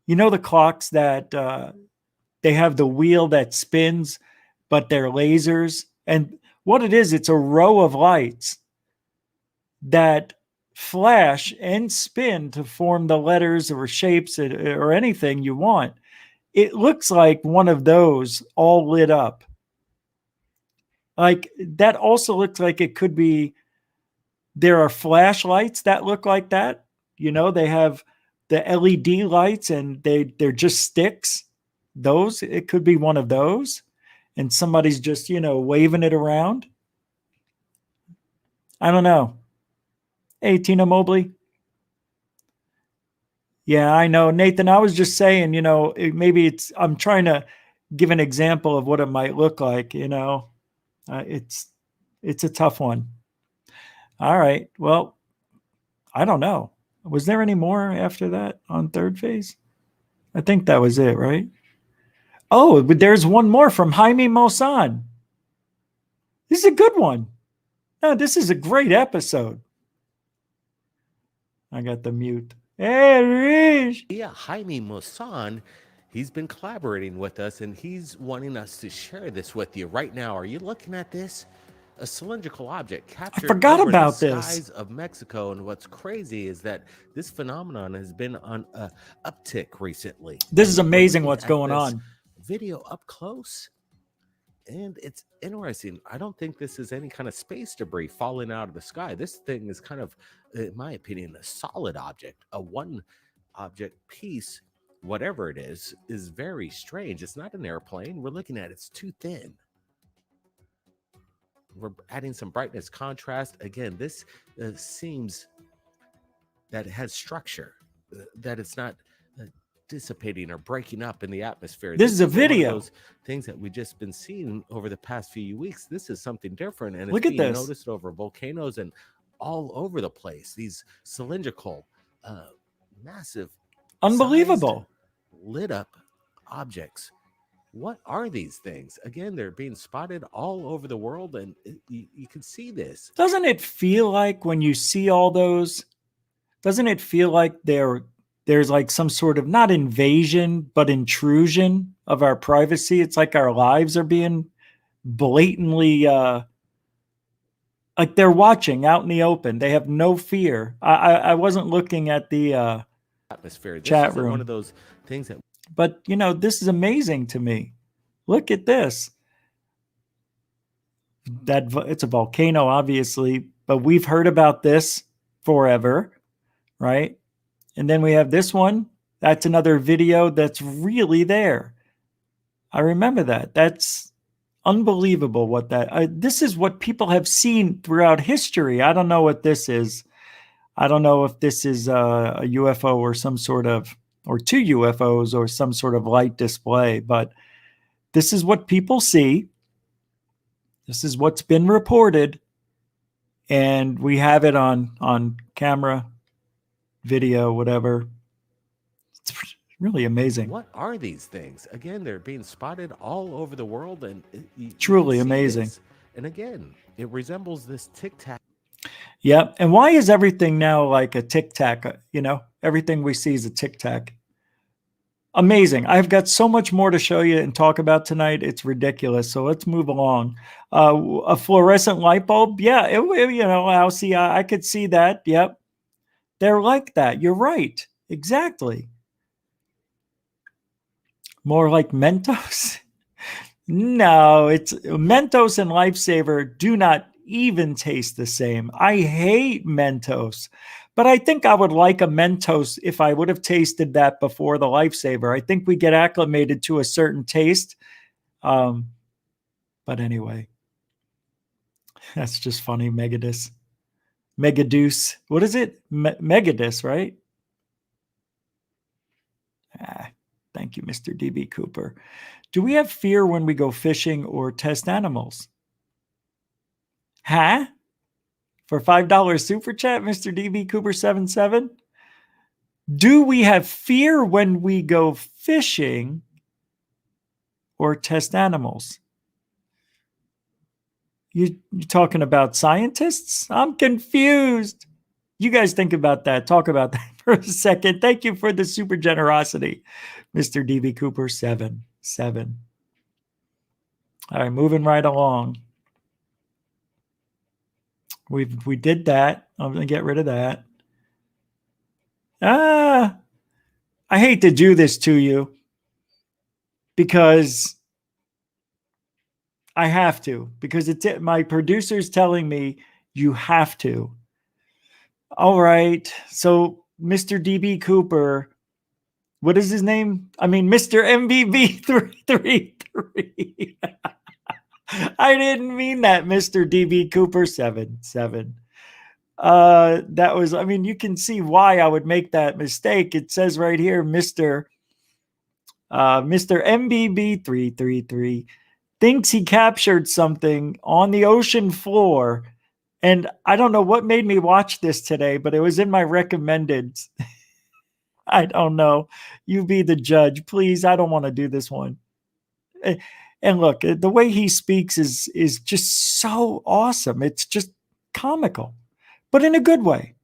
The clocks that they have the wheel that spins, but they're lasers. And what it is, it's a row of lights that flash and spin to form the letters or shapes or anything you want. It looks like one of those all lit up. Like that also looks like it could be. There are flashlights that look like that. They have the LED lights and they're just sticks. Those, it could be one of those. And somebody's just, waving it around. I don't know. Hey, Tina Mobley. Yeah, I know. Nathan, I was just saying, maybe I'm trying to give an example of what it might look like. It's a tough one. All right. Well, I don't know. Was there any more after that on third phase? I think that was it, right? Oh, but there's one more from Jaime Maussan. This is a good one. No, this is a great episode. I got the mute. Hey, Rich. Yeah, Jaime Maussan, he's been collaborating with us, and he's wanting us to share this with you right now. Are you looking at this? A cylindrical object captured over the skies of Mexico. And what's crazy is that this phenomenon has been on an uptick recently. This is amazing what's going on. Video up close. And it's interesting. I don't think this is any kind of space debris falling out of the sky. This thing is kind of, in my opinion, a solid object. A one object piece, whatever it is very strange. It's not an airplane. We're looking at it's too thin. We're adding some brightness, contrast. Again, this seems that it has structure, that it's not dissipating or breaking up in the atmosphere. This is a video. One of those things that we've just been seeing over the past few weeks. This is something different, and look it's at being this. noticed over volcanoes and all over the place. These cylindrical, massive, unbelievable, lit up objects. What are these things? Again, they're being spotted all over the world, and you can see this. Doesn't it feel like when you see all those, doesn't it feel like there's like some sort of not invasion, but intrusion of our privacy? It's like our lives are being blatantly, like they're watching out in the open. They have no fear. I wasn't looking at the atmosphere. This chat is room. One of those things that. But, this is amazing to me. Look at this. It's a volcano, obviously, but we've heard about this forever, right? And then we have this one. That's another video that's really there. I remember that. That's unbelievable what this is what people have seen throughout history. I don't know what this is. I don't know if this is a UFO or some sort of, or two UFOs or some sort of light display, but this is what people see. This is what's been reported, and we have it on camera, video, whatever. It's really amazing. What are these things? Again, they're being spotted all over the world, and truly amazing. This. And again, it resembles this Tic Tac. Yeah, and why is everything now like a Tic Tac? Everything we see is a Tic Tac. Amazing. I've got so much more to show you and talk about tonight. It's ridiculous. So let's move along. A fluorescent light bulb. Yeah, I could see that. Yep. They're like that. You're right. Exactly. More like Mentos. No, it's Mentos and Lifesaver do not even taste the same. I hate Mentos, but I think I would like a Mentos if I would have tasted that before the Lifesaver. I think we get acclimated to a certain taste. But anyway, that's just funny. Megadus. What is it? Megadus, right? Thank you, Mr. DB Cooper. Do we have fear when we go fishing or test animals? Huh? For $5 super chat, Mr. DB Cooper 77. Do we have fear when we go fishing or test animals? You talking about scientists? I'm confused. You guys think about that. Talk about that for a second. Thank you for the super generosity, Mr. DB Cooper 77. All right, moving right along. We did that. I'm going to get rid of that. I hate to do this to you because I have to, because my producer's telling me you have to. All right. So Mr. DB Cooper, what is his name? I mean, Mr. MBB 333. I didn't mean that, Mr. DB Cooper 77. That was, you can see why I would make that mistake. It says right here, Mr. Mr. MBB333 thinks he captured something on the ocean floor. And I don't know what made me watch this today, but it was in my recommended. I don't know. You be the judge, please. I don't want to do this one. And look, the way he speaks is just so awesome. It's just comical, but in a good way.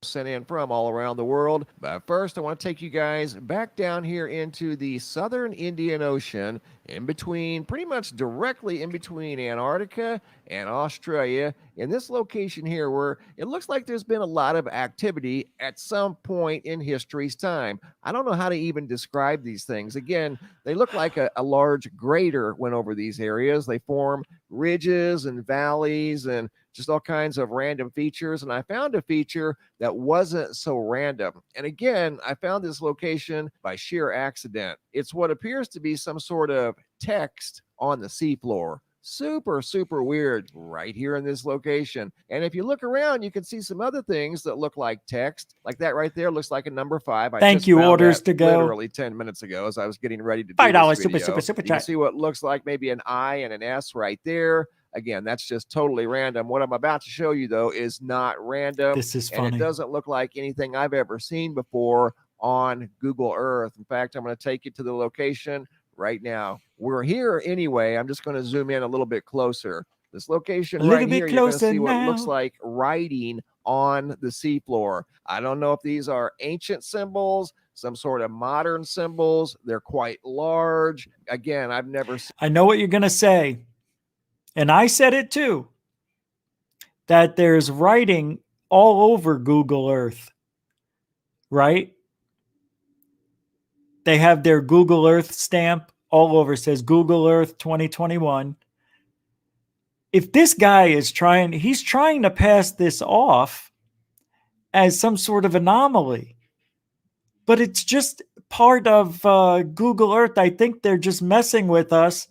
Sent in from all around the world. But first, I want to take you guys back down here into the southern Indian Ocean, in between, pretty much directly in between Antarctica and Australia, in this location here where it looks like there's been a lot of activity at some point in history's time. I don't know how to even describe these things. Again, they look like a large grater went over these areas. They form ridges and valleys and just all kinds of random features. And I found a feature that wasn't so random. And again, I found this location by sheer accident. It's what appears to be some sort of text on the seafloor. Super, super weird right here in this location. And if you look around, you can see some other things that look like text. Like that right there looks like a number 5. I Thank just you, found orders that to go. literally 10 minutes ago as I was getting ready to do $5 this video. super You can chat. see what looks like maybe an I and an S right there. Again, that's just totally random. What I'm about to show you, though, is not random. This is funny. And it doesn't look like anything I've ever seen before on Google Earth. In fact, I'm going to take you to the location right now. We're here anyway. I'm just going to zoom in a little bit closer. This location right here, you're going to see what looks like writing on the seafloor. I don't know if these are ancient symbols, some sort of modern symbols. They're quite large. Again, I've never seen. I know what you're going to say. And I said it too, that there's writing all over Google Earth, right? They have their Google Earth stamp all over. It says Google Earth 2021. If this guy is he's trying to pass this off as some sort of anomaly, but it's just part of Google Earth. I think they're just messing with us.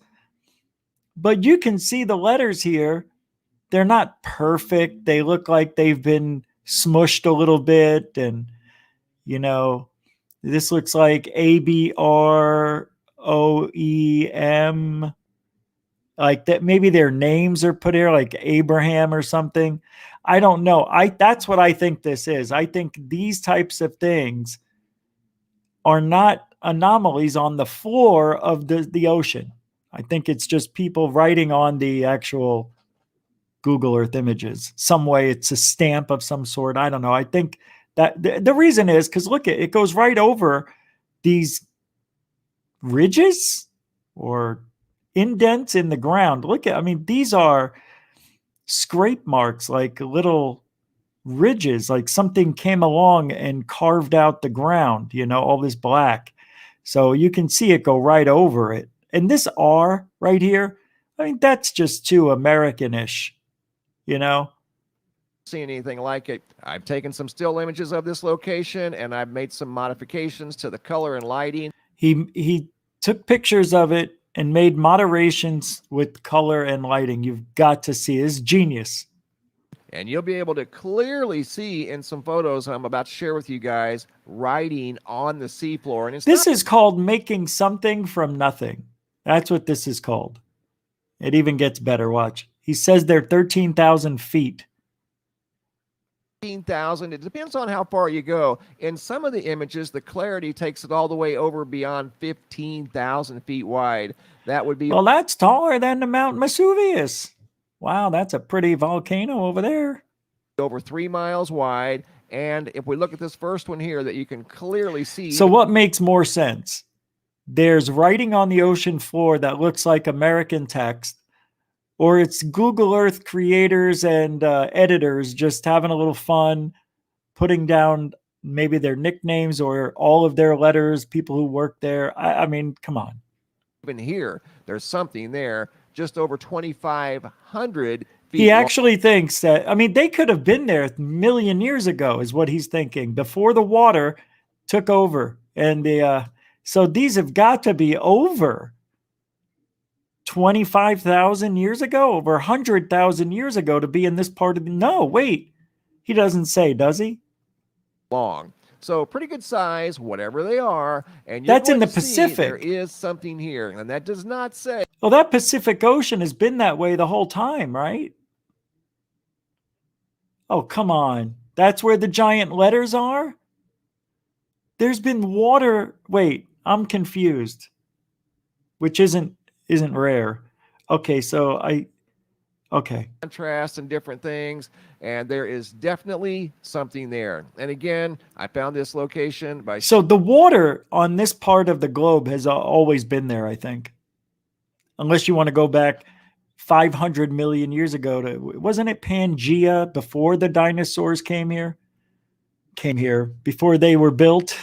But you can see the letters here. They're not perfect. They look like they've been smushed a little bit. And, you know, this looks like ABROEM. Like that. Maybe their names are put here, like Abraham or something. I don't know. That's what I think this is. I think these types of things are not anomalies on the floor of the ocean. I think it's just people writing on the actual Google Earth images. Some way it's a stamp of some sort. I don't know. I think that the reason is because look, it goes right over these ridges or indents in the ground. I mean, these are scrape marks, like little ridges, like something came along and carved out the ground, all this black. So you can see it go right over it. And this R right here, I mean, that's just too Americanish, Seen anything like it. I've taken some still images of this location and I've made some modifications to the color and lighting. He took pictures of it and made moderations with color and lighting. You've got to see. It's genius. And you'll be able to clearly see in some photos I'm about to share with you guys writing on the seafloor. And this is called making something from nothing. That's what this is called. It even gets better. Watch. He says they're 13,000 feet. 15,000. It depends on how far you go. In some of the images, the clarity takes it all the way over beyond 15,000 feet wide. That would be. Well, that's taller than the Mount Vesuvius. Wow, that's a pretty volcano over there. Over 3 miles wide. And if we look at this first one here that you can clearly see. So what makes more sense? There's writing on the ocean floor that looks like American text, or it's Google Earth creators and editors just having a little fun, putting down maybe their nicknames or all of their letters, people who work there. I mean, come on. Even here, there's something there, just over 2,500 feet. He actually thinks that, I mean, they could have been there a million years ago is what he's thinking, before the water took over. And so these have got to be over 25,000 years ago, over 100,000 years ago to be in this part of the. No, wait. He doesn't say, does he? Long. So pretty good size, whatever they are. And you're That's in going the to see there Pacific. is something here. And that does not say. Well, that Pacific Ocean has been that way the whole time, right? Oh, come on. That's where the giant letters are? There's been water. Wait, I'm confused. Which isn't rare. Okay, so okay. Contrast and different things, and there is definitely something there. And again, I found this location by. So the water on this part of the globe has always been there, I think. Unless you want to go back 500 million years ago to, wasn't it Pangea before the dinosaurs came here? Came here before they were built.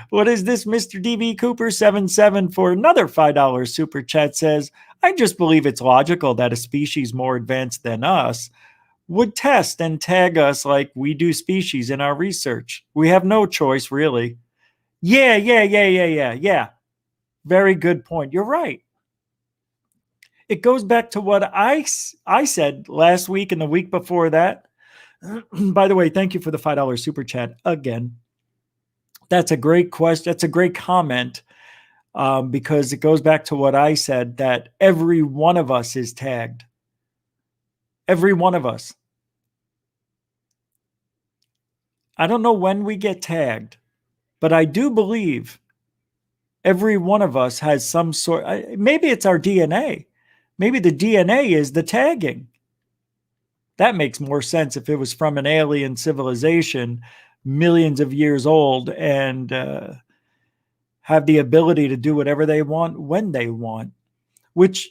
What is this? Mr. DB Cooper 77 for another $5 super chat says, I just believe it's logical that a species more advanced than us would test and tag us like we do species in our research. We have no choice, really. Yeah. Very good point. You're right. It goes back to what I said last week and the week before that. By the way, thank you for the $5 super chat again. That's a great question. That's a great comment because it goes back to what I said, that every one of us is tagged. Every one of us. I don't know when we get tagged, but I do believe every one of us has some sort. Maybe it's our DNA. Maybe the DNA is the tagging. That makes more sense if it was from an alien civilization, millions of years old, and have the ability to do whatever they want when they want. Which,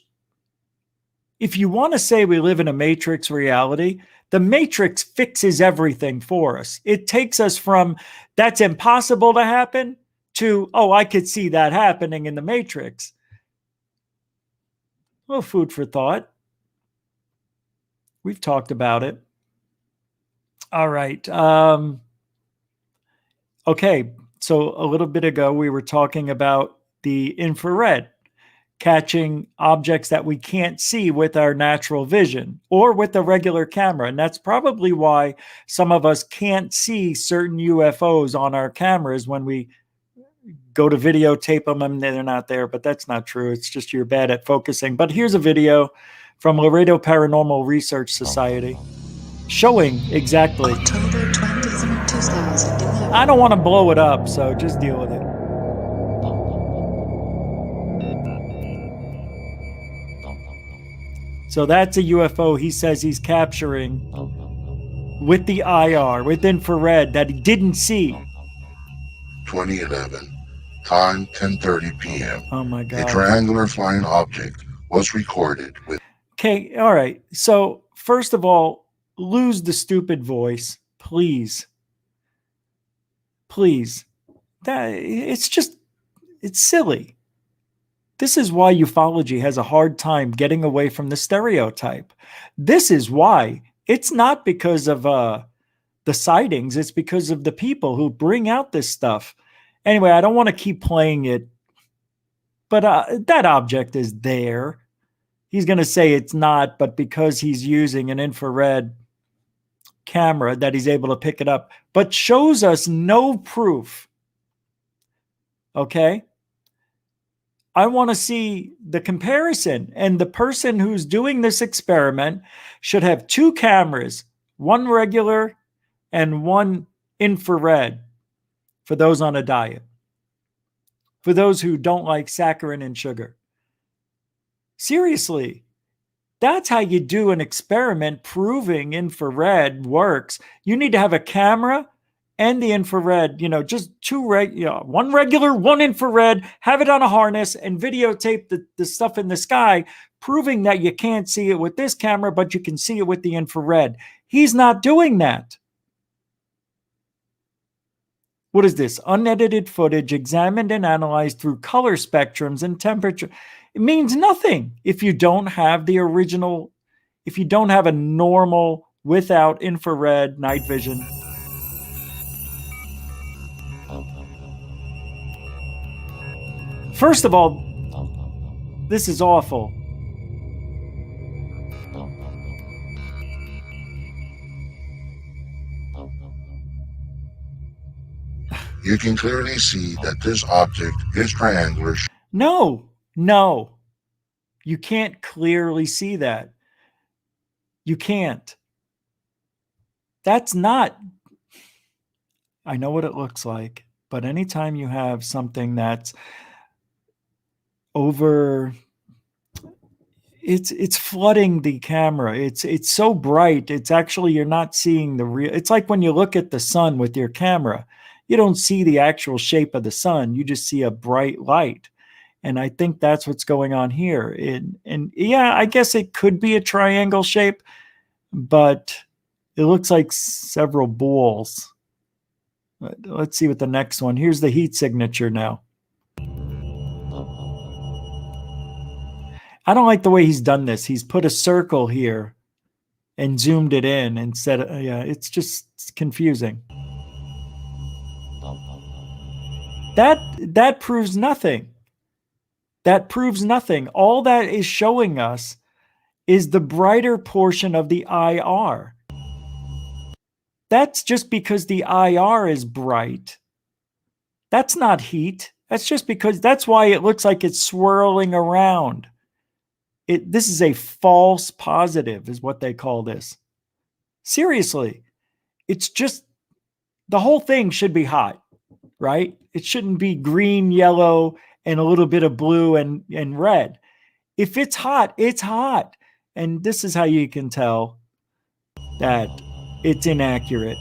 if you want to say we live in a matrix reality, the matrix fixes everything for us. It takes us from that's impossible to happen to, oh, I could see that happening in the matrix. Well, food for thought. We've talked about it. All right. Okay. So a little bit ago, we were talking about the infrared, catching objects that we can't see with our natural vision or with a regular camera. And that's probably why some of us can't see certain UFOs on our cameras when we go to videotape them and they're not there, but that's not true. It's just you're bad at focusing. But here's a video from Laredo Paranormal Research Society showing exactly. October 23, 2011. I don't want to blow it up, so just deal with it. So that's a UFO he says he's capturing with the IR, with infrared that he didn't see. 2011, time 10:30 p.m. Oh my God. A triangular flying object was recorded with. Okay, all right. So first of all, lose the stupid voice, please. Please. It's silly. This is why ufology has a hard time getting away from the stereotype. This is why. It's not because of the sightings. It's because of the people who bring out this stuff. Anyway, I don't want to keep playing it, but that object is there. He's going to say it's not, but because he's using an infrared camera that he's able to pick it up, but shows us no proof. Okay? I want to see the comparison. And the person who's doing this experiment should have two cameras, one regular and one infrared for those on a diet, for those who don't like saccharin and sugar. Seriously, that's how you do an experiment proving infrared works. You need to have a camera and the infrared, just one regular, one infrared, have it on a harness and videotape the stuff in the sky, proving that you can't see it with this camera, but you can see it with the infrared. He's not doing that. What is this? Unedited footage examined and analyzed through color spectrums and temperature. It means nothing if you don't have the original, if you don't have a normal without infrared night vision. First of all, this is awful. You can clearly see that this object is triangular. No, no, you can't clearly see that. You can't. That's not, I know what it looks like, but anytime you have something that's over, it's flooding the camera. It's so bright. It's actually, you're not seeing the real. It's like when you look at the sun with your camera, you don't see the actual shape of the sun. You just see a bright light. And I think that's what's going on here. And yeah, I guess it could be a triangle shape, but it looks like several balls. Let's see what the next one. Here's the heat signature now. I don't like the way he's done this. He's put a circle here and zoomed it in instead of, yeah, it's just confusing. That proves nothing. That proves nothing. All that is showing us is the brighter portion of the IR. That's just because the IR is bright. That's not heat. That's just because, that's why it looks like it's swirling around. This is a false positive is what they call this. Seriously. It's just, the whole thing should be hot, right? It shouldn't be green, yellow, and a little bit of blue and red. If it's hot, it's hot. And this is how you can tell that it's inaccurate.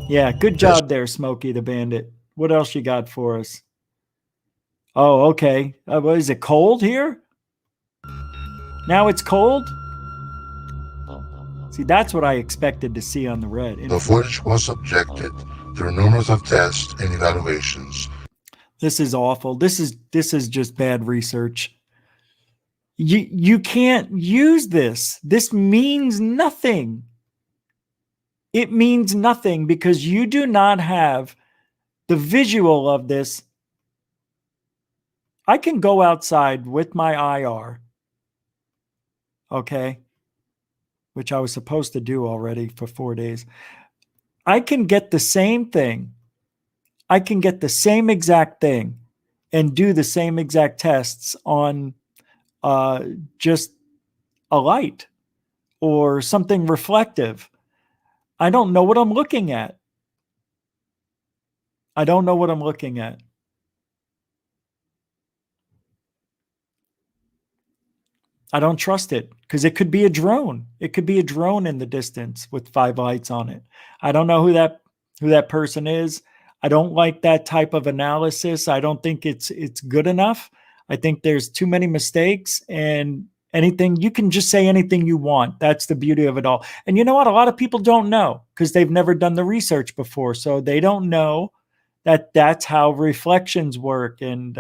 Yeah, good job there, Smokey the Bandit. What else you got for us? Oh, okay. Is it cold here? Now it's cold? See, that's what I expected to see on the red. The footage was subjected through numerous of tests and evaluations. This is awful. This is just bad research. You can't use this. This means nothing. It means nothing because you do not have the visual of this. I can go outside with my IR, okay, which I was supposed to do already for 4 days. I can get the same thing. I can get the same exact thing and do the same exact tests on just a light or something reflective. I don't know what I'm looking at. I don't know what I'm looking at. I don't trust it because it could be a drone. It could be a drone in the distance with 5 lights on it. I don't know who that person is. I don't like that type of analysis. I don't think it's good enough. I think there's too many mistakes, and anything, you can just say anything you want. That's the beauty of it all. And you know what? A lot of people don't know because they've never done the research before. So they don't know that that's how reflections work and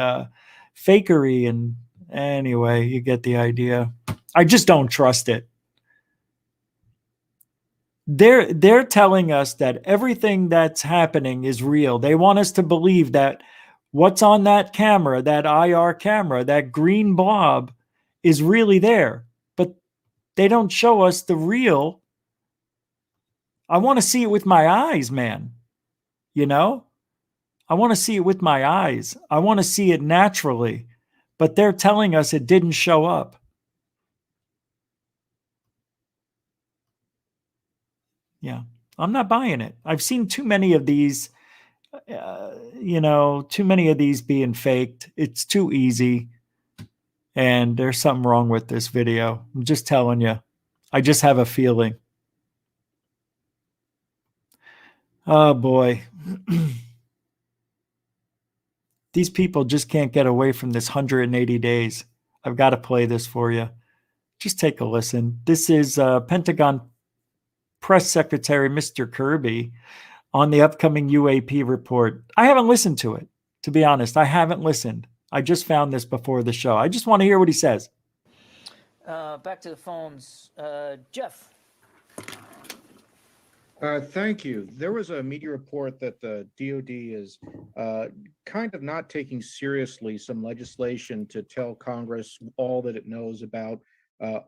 fakery. And anyway, you get the idea. I just don't trust it. They're telling us that everything that's happening is real. They want us to believe that what's on that camera, that IR camera, that green blob is really there. But they don't show us the real. I want to see it with my eyes, man. You know? I want to see it with my eyes. I want to see it naturally. But they're telling us it didn't show up. Yeah, I'm not buying it. I've seen too many of these, too many of these being faked. It's too easy. And there's something wrong with this video. I'm just telling you. I just have a feeling. Oh, boy. These people just can't get away from this 180 days. I've got to play this for you. Just take a listen. This is Pentagon Press Secretary Mr. Kirby on the upcoming UAP report. I haven't listened to it, to be honest. I haven't listened. I just found this before the show. I just want to hear what he says. Back to the phones. Jeff. Thank you. There was a media report that the DOD is kind of not taking seriously some legislation to tell Congress all that it knows about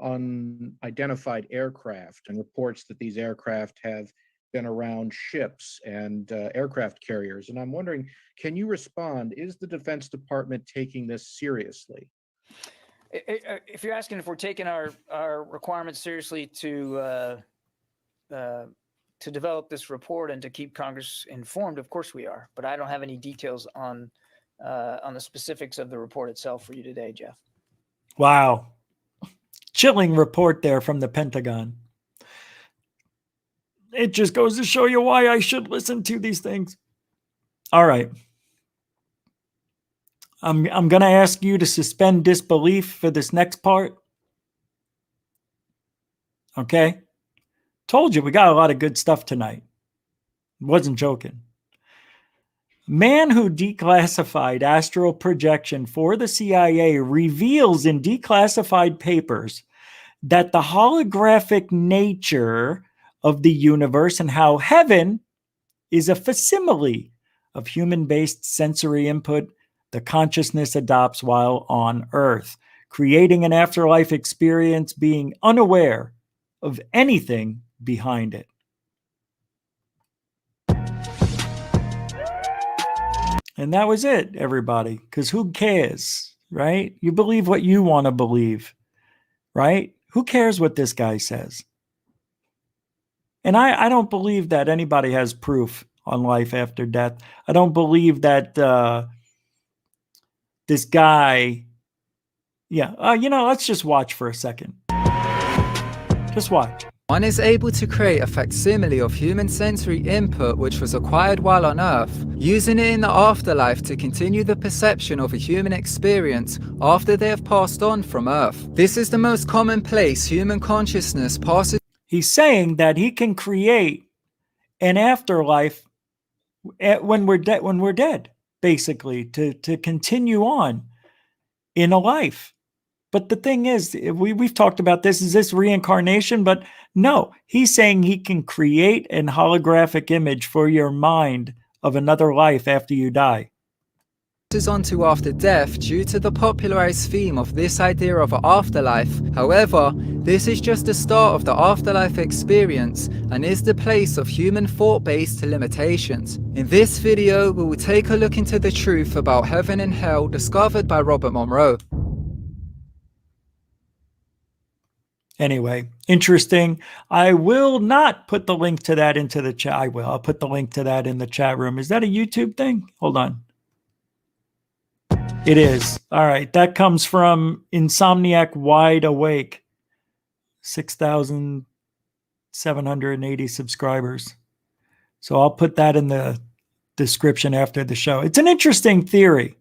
unidentified aircraft, and reports that these aircraft have been around ships and aircraft carriers. And I'm wondering, can you respond? Is the Defense Department taking this seriously? If you're asking if we're taking our requirements seriously to develop this report and to keep Congress informed, of course we are. But I don't have any details on the specifics of the report itself for you today, Jeff. Wow. Chilling report there from the Pentagon. It just goes to show you why I should listen to these things. All right. I'm going to ask you to suspend disbelief for this next part. Okay? Told you we got a lot of good stuff tonight. Wasn't joking. Man who declassified astral projection for the CIA reveals in declassified papers that the holographic nature of the universe and how heaven is a facsimile of human-based sensory input the consciousness adopts while on Earth, creating an afterlife experience being unaware of anything behind it. And that was it, everybody, because who cares, right? You believe what you want to believe, right? Who cares what this guy says? And I don't believe that anybody has proof on life after death. I don't believe that this guy, let's just watch for a second. Just watch. One is able to create a facsimile of human sensory input which was acquired while on Earth, using it in the afterlife to continue the perception of a human experience after they have passed on from Earth. This is the most common place human consciousness passes. He's saying that he can create an afterlife when we're dead, basically, to continue on in a life. But the thing is, we've talked about this, is this reincarnation? But no, he's saying he can create an holographic image for your mind of another life after you die. Onto after death due to the popularized theme of this idea of an afterlife. However, this is just the start of the afterlife experience and is the place of human thought-based limitations. In this video, we will take a look into the truth about heaven and hell discovered by Robert Monroe. Anyway, interesting. I will not put the link to that into the chat. I'll put the link to that in the chat room. Is that a YouTube thing? Hold on. It is. All right. That comes from Insomniac Wide Awake. 6,780 subscribers. So I'll put that in the description after the show. It's an interesting theory.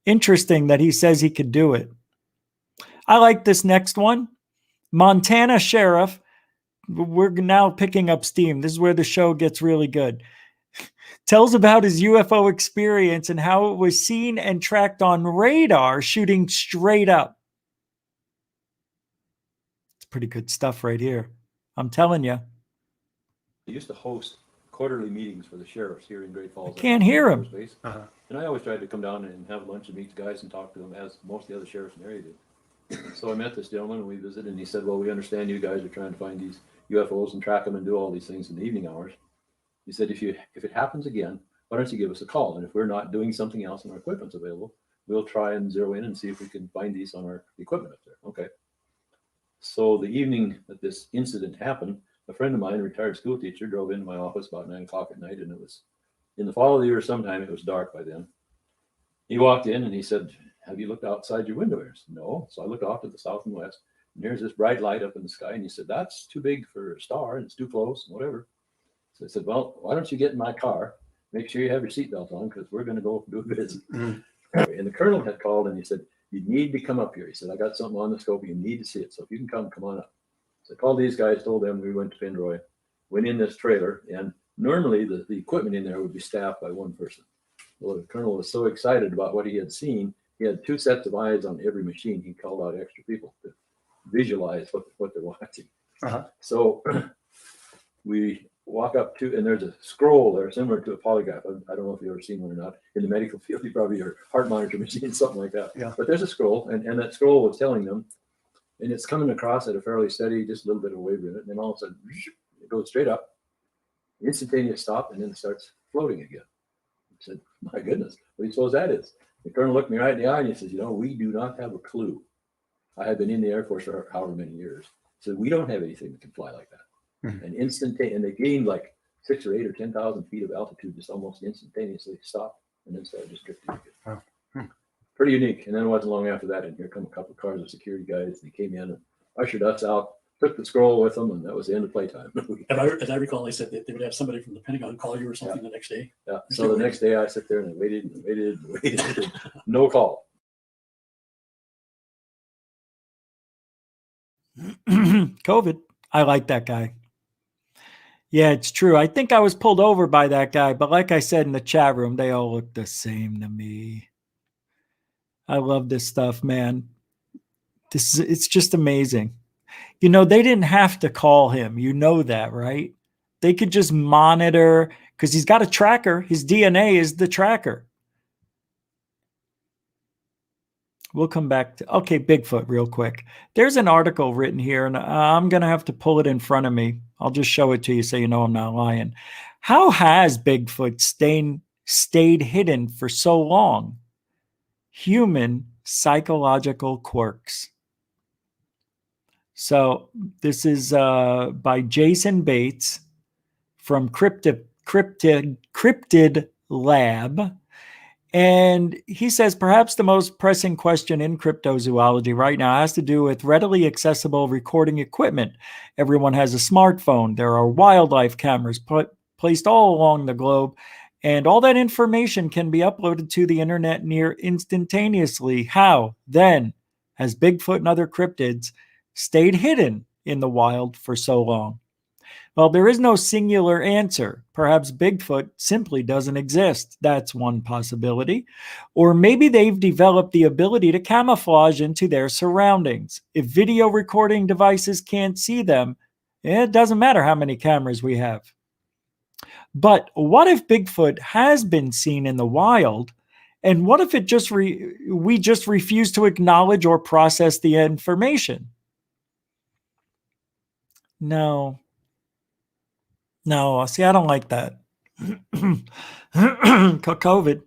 Interesting that he says he could do it. I like this next one. Montana Sheriff. We're now picking up steam. This is where the show gets really good. Tells about his UFO experience and how it was seen and tracked on radar shooting straight up. It's pretty good stuff right here. I'm telling you. They used to host quarterly meetings for the sheriffs here in Great Falls. I can't hear him. And I always tried to come down and have lunch and meet the guys and talk to them, as most of the other sheriffs in the area did. So I met this gentleman and we visited, and he said, well, we understand you guys are trying to find these UFOs and track them and do all these things in the evening hours. He said, if it happens again, why don't you give us a call? And if we're not doing something else and our equipment's available, we'll try and zero in and see if we can find these on our equipment up there. Okay. So the evening that this incident happened, a friend of mine, a retired school teacher, drove into my office about 9 o'clock at night, and it was in the fall of the year sometime. It was dark by then. He walked in and he said, have you looked outside your window here? I said, no. So I looked off to the south and west, and there's this bright light up in the sky. And he said, that's too big for a star and it's too close and whatever. So I said, well, why don't you get in my car? Make sure you have your seatbelt on, because we're going to go do a visit. And the colonel had called and he said, you need to come up here. He said, I got something on the scope. You need to see it. So if you can come on up. So I called these guys, told them we went to Penroy, went in this trailer, and normally the equipment in there would be staffed by one person. Well, the colonel was so excited about what he had seen, he had 2 sets of eyes on every machine. He called out extra people to visualize what they're watching. So we walk up to, and there's a scroll there similar to a polygraph. I don't know if you've ever seen one or not. In the medical field, you probably your heart monitor machine, something like that. Yeah. But there's a scroll, and that scroll was telling them, and it's coming across at a fairly steady, just a little bit of wave in it, and then all of a sudden it goes straight up, Instantaneous stop, and then it starts floating again. I said, my goodness, what do you suppose that is? The colonel looked me right in the eye and he says, you know, we do not have a clue. I had been in the Air Force for however many years. So we don't have anything that can fly like that. And instantaneous, and they gained like 6 or 8 or 10,000 feet of altitude, just almost instantaneously stopped, and then started just drifting again. Pretty unique. And then it wasn't long after that, and here come a couple of cars of security guys. They came in and ushered us out, took the scroll with them, and that was the end of playtime. As I recall, they said that they would have somebody from the Pentagon call you or something the next day. Yeah. So the next day I sit there and I waited and waited and waited. No call. COVID. I like that guy. Yeah, it's true. I think I was pulled over by that guy, but like I said in the chat room, they all look the same to me. I love this stuff, man. It's just amazing. You know, they didn't have to call him. You know that, right? They could just monitor because he's got a tracker. His DNA is the tracker. We'll come back to, okay, Bigfoot real quick. There's an article written here, and I'm going to have to pull it in front of me. I'll just show it to you so you know I'm not lying. How has Bigfoot stayed hidden for so long? Human psychological quirks. So this is by Jason Bates from Cryptid Lab. And he says, perhaps the most pressing question in cryptozoology right now has to do with readily accessible recording equipment. Everyone has a smartphone. There are wildlife cameras placed all along the globe, and all that information can be uploaded to the internet near instantaneously. How, then, has Bigfoot and other cryptids stayed hidden in the wild for so long? Well, there is no singular answer. Perhaps Bigfoot simply doesn't exist. That's one possibility. Or maybe they've developed the ability to camouflage into their surroundings. If video recording devices can't see them, it doesn't matter how many cameras we have. But what if Bigfoot has been seen in the wild? And what if it we just refuse to acknowledge or process the information? No. No, see, I don't like that. COVID.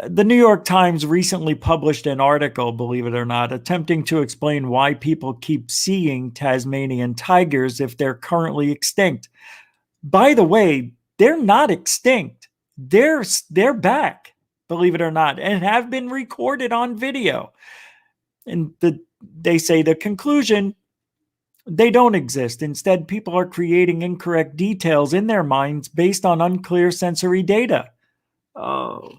The New York Times recently published an article, believe it or not, attempting to explain why people keep seeing Tasmanian tigers if they're currently extinct. By the way, they're not extinct. They're back, believe it or not, and have been recorded on video. And they say the conclusion, they don't exist. Instead, people are creating incorrect details in their minds based on unclear sensory data. Oh.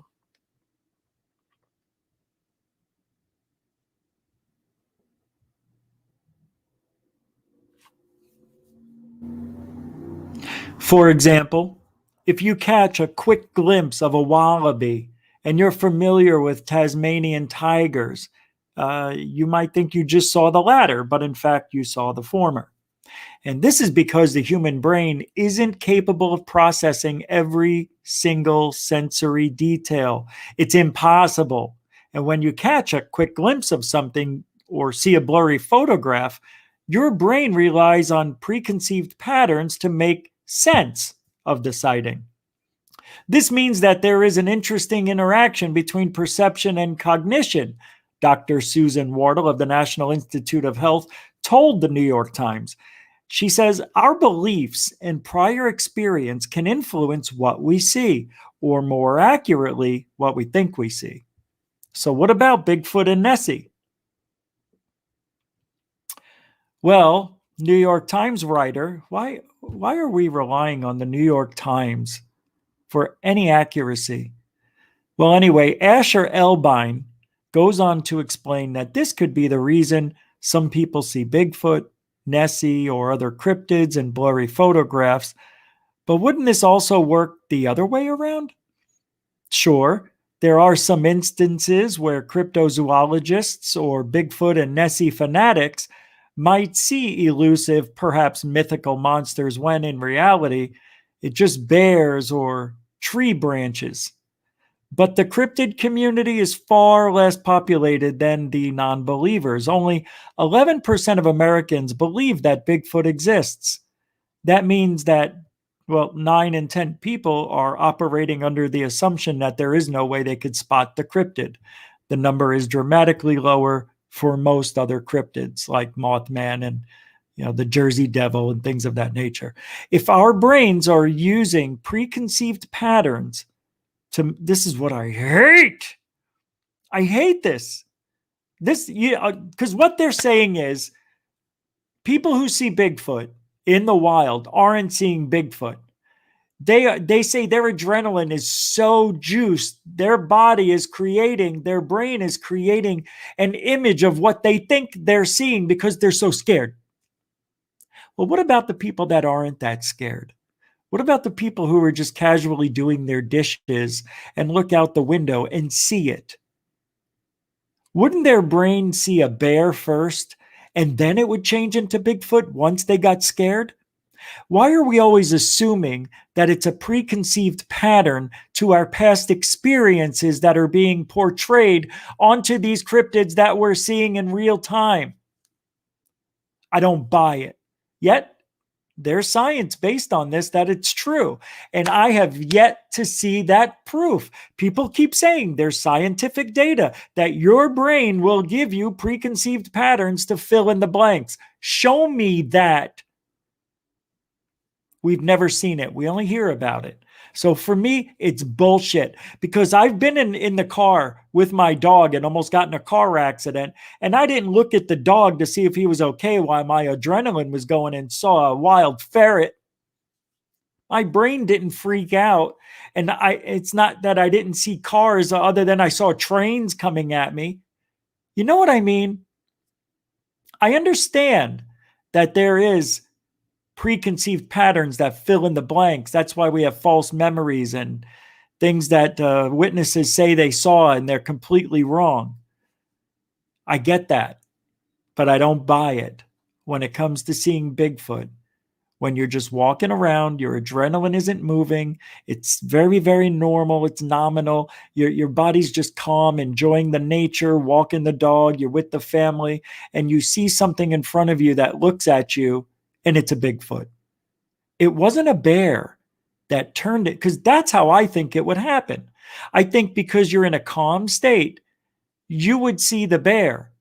For example, if you catch a quick glimpse of a wallaby and you're familiar with Tasmanian tigers, you might think you just saw the latter, but in fact you saw the former. And this is because the human brain isn't capable of processing every single sensory detail. It's impossible. And when you catch a quick glimpse of something or see a blurry photograph, your brain relies on preconceived patterns to make sense of the sighting. This means that there is an interesting interaction between perception and cognition. Dr. Susan Wardle of the National Institute of Health told the New York Times. She says, our beliefs and prior experience can influence what we see, or more accurately, what we think we see. So what about Bigfoot and Nessie? Well, New York Times writer, why are we relying on the New York Times for any accuracy? Well, anyway, Asher Elbine goes on to explain that this could be the reason some people see Bigfoot, Nessie, or other cryptids in blurry photographs. But wouldn't this also work the other way around? Sure, there are some instances where cryptozoologists or Bigfoot and Nessie fanatics might see elusive, perhaps mythical monsters when in reality, it's just bears or tree branches. But the cryptid community is far less populated than the non-believers. Only 11% of Americans believe that Bigfoot exists. that means that, well, 9 in 10 people are operating under the assumption that there is no way they could spot the cryptid. The number is dramatically lower for most other cryptids like Mothman and the Jersey Devil and things of that nature. If our brains are using preconceived patterns this is what I hate. I hate this. Because what they're saying is people who see Bigfoot in the wild aren't seeing Bigfoot. They say their adrenaline is so juiced, their body is creating, their brain is creating an image of what they think they're seeing because they're so scared. Well, what about the people that aren't that scared? What about the people who are just casually doing their dishes and look out the window and see it? Wouldn't their brain see a bear first and then it would change into Bigfoot once they got scared? Why are we always assuming that it's a preconceived pattern to our past experiences that are being portrayed onto these cryptids that we're seeing in real time? I don't buy it. Yet, there's science based on this that it's true. And I have yet to see that proof. People keep saying there's scientific data that your brain will give you preconceived patterns to fill in the blanks. Show me that. We've never seen it. We only hear about it. So for me, it's bullshit because I've been in the car with my dog and almost got in a car accident. And I didn't look at the dog to see if he was okay while my adrenaline was going and saw a wild ferret. My brain didn't freak out. And it's not that I didn't see cars other than I saw trains coming at me. You know what I mean? I understand that there is preconceived patterns that fill in the blanks. That's why we have false memories and things that witnesses say they saw and they're completely wrong. I get that, but I don't buy it when it comes to seeing Bigfoot. When you're just walking around, your adrenaline isn't moving. It's very, very normal. It's nominal. Your body's just calm, enjoying the nature, walking the dog. You're with the family, and you see something in front of you that looks at you, and it's a Bigfoot. It wasn't a bear that turned it, because that's how I think it would happen. I think because you're in a calm state, you would see the bear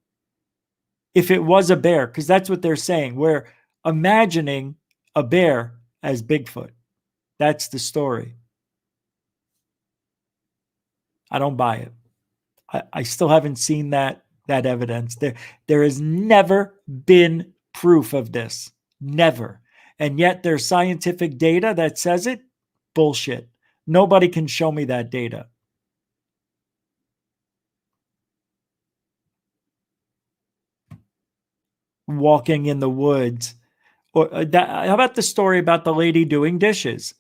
if it was a bear, because that's what they're saying. We're imagining a bear as Bigfoot. That's the story. I don't buy it. I still haven't seen that evidence. There has never been proof of this. Never. And yet there's scientific data that says it. Bullshit. Nobody can show me that data. Walking in the woods. Or how about the story about the lady doing dishes?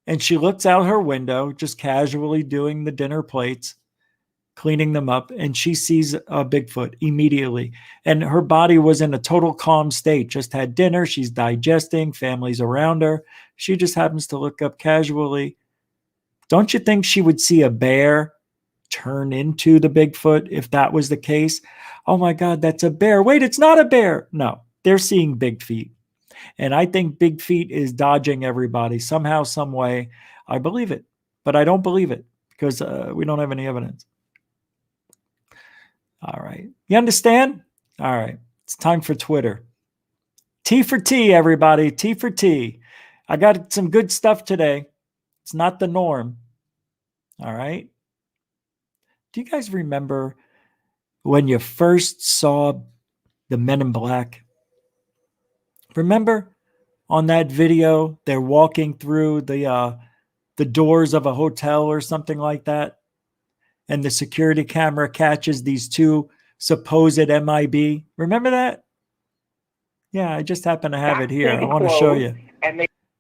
And she looks out her window, just casually doing the dinner plates, cleaning them up, and she sees a Bigfoot immediately. And her body was in a total calm state, just had dinner, she's digesting, family's around her. She just happens to look up casually. Don't you think she would see a bear turn into the Bigfoot if that was the case? Oh my God, that's a bear. Wait, it's not a bear. No, they're seeing big feet. And I think Big Feet is dodging everybody somehow, some way. I believe it, but I don't believe it because we don't have any evidence. All right. You understand? All right. It's time for Twitter. T for T, everybody. T for T. I got some good stuff today. It's not the norm. All right. Do you guys remember when you first saw the Men in Black? Remember on that video, they're walking through the doors of a hotel or something like that, and the security camera catches these two supposed MIB. Remember that? Yeah, I just happen to have it here. I want to show you.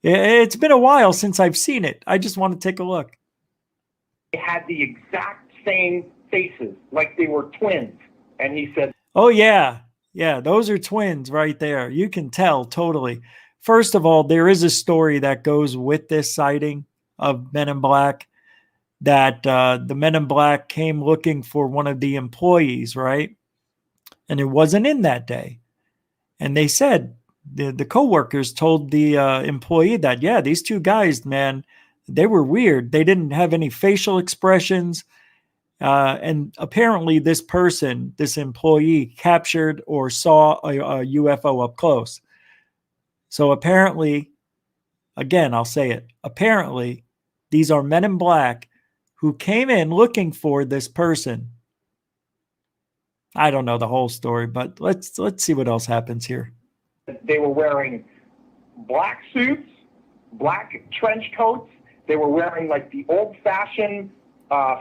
It's been a while since I've seen it. I just want to take a look. They had the exact same faces, like they were twins. And he said, oh, yeah. Yeah, those are twins right there. You can tell totally. First of all, there is a story that goes with this sighting of Men in Black, that the Men in Black came looking for one of the employees, right? And it wasn't in that day. And they said, the co-workers told the employee that, yeah, these two guys, man, they were weird. They didn't have any facial expressions. And apparently this person, this employee, captured or saw a UFO up close. So apparently, again, I'll say it, apparently these are men in black who came in looking for this person. I don't know the whole story, but let's see what else happens here. They were wearing black suits, black trench coats. They were wearing like the old-fashioned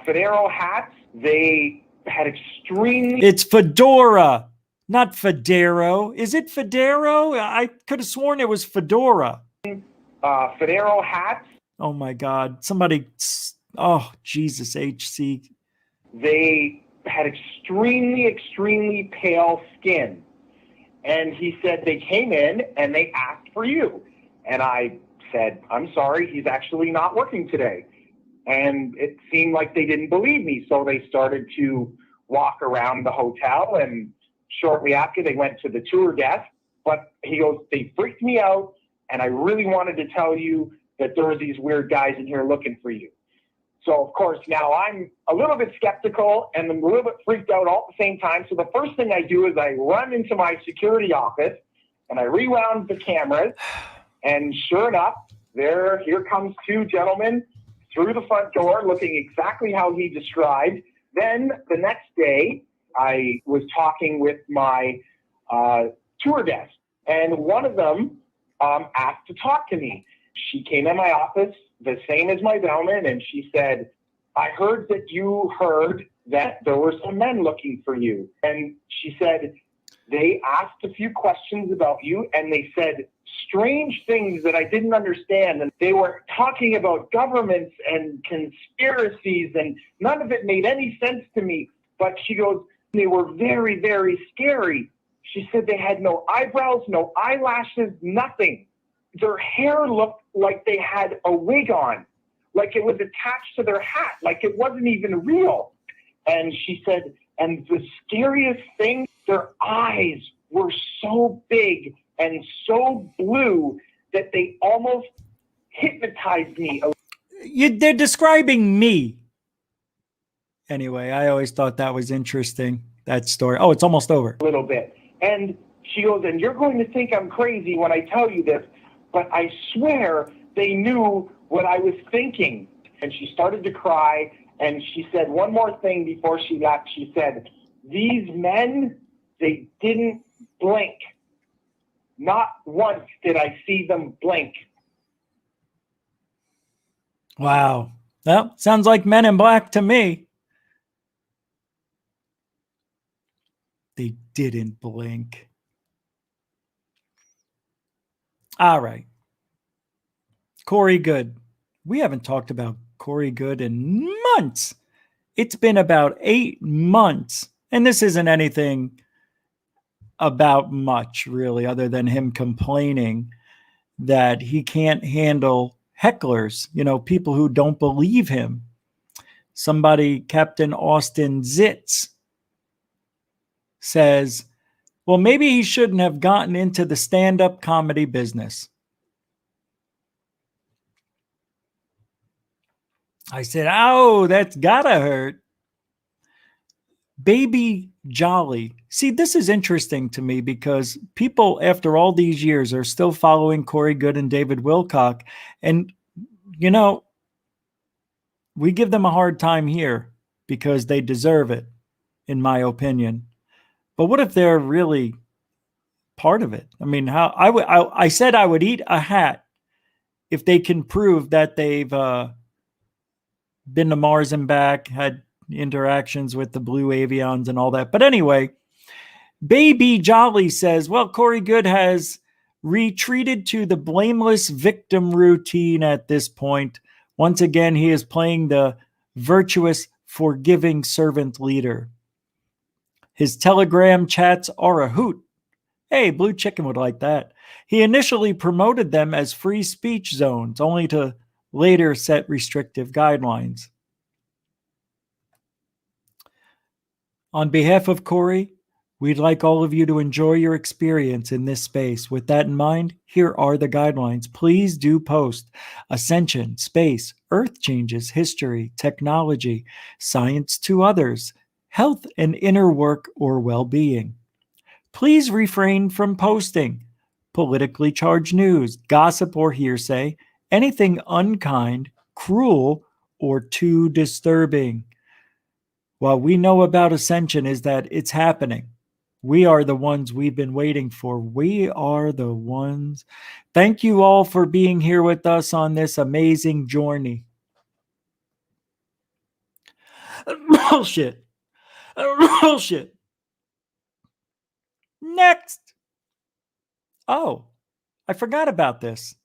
fedora hats. They had extremely... It's fedora, not federo. Is it federo? I could have sworn it was fedora. Fedora hats. Oh my God. Somebody... Oh, Jesus, HC. They had extremely pale skin. And he said they came in and they asked for you. And I said, I'm sorry, he's actually not working today. And it seemed like they didn't believe me. So they started to walk around the hotel. And shortly after, they went to the tour desk. But he goes, they freaked me out. And I really wanted to tell you that there were these weird guys in here looking for you. So, of course, now I'm a little bit skeptical and I'm a little bit freaked out all at the same time. So the first thing I do is I run into my security office and I rewound the cameras. And sure enough, here comes two gentlemen through the front door looking exactly how he described. Then the next day, I was talking with my tour desk, and one of them asked to talk to me. She came in my office, the same as my bellman, and she said, I heard that you heard that there were some men looking for you. And she said, they asked a few questions about you, and they said strange things that I didn't understand. And they were talking about governments and conspiracies, and none of it made any sense to me. But she goes, they were very scary. She said they had no eyebrows, no eyelashes, nothing. Their hair looked like they had a wig on, like it was attached to their hat, like it wasn't even real. And she said, and the scariest thing, their eyes were so big and so blue that they almost hypnotized me. They're describing me. Anyway, I always thought that was interesting, that story. Oh, it's almost over. A little bit. And she goes, and you're going to think I'm crazy when I tell you this, but I swear they knew what I was thinking. And she started to cry, and she said one more thing before she left. She said, these men, they didn't blink. Not once did I see them blink. Wow. Well, sounds like Men in Black to me. They didn't blink. All right. Corey Goode. We haven't talked about Corey Goode in months. It's been about 8 months. And this isn't anything about much, really, other than him complaining that he can't handle hecklers, people who don't believe him. Somebody, Captain Austin Zitz, says, well, maybe he shouldn't have gotten into the stand-up comedy business. I said, oh, that's gotta hurt. Baby Jolly. See, this is interesting to me because people, after all these years, are still following Corey Goode and David Wilcock. And, we give them a hard time here because they deserve it, in my opinion. But what if they're really part of it? I mean, I said I would eat a hat if they can prove that they've been to Mars and back, had interactions with the blue avions and all that. But anyway, Baby Jolly says, well, Corey Goode has retreated to the blameless victim routine at this point. Once again, he is playing the virtuous, forgiving servant leader. His Telegram chats are a hoot. Hey, Blue Chicken would like that. He initially promoted them as free speech zones, only to later set restrictive guidelines. On behalf of Corey, We'd like all of you to enjoy your experience in this space. With that in mind, here are the guidelines. Please do post ascension, space, earth changes, history, technology, science to others, health and inner work or well-being. Please refrain from posting politically charged news, gossip or hearsay, anything unkind, cruel, or too disturbing. What we know about ascension is that it's happening. We are the ones we've been waiting for. We are the ones. Thank you all for being here with us on this amazing journey. Bullshit. Bullshit. Next. Oh, I forgot about this.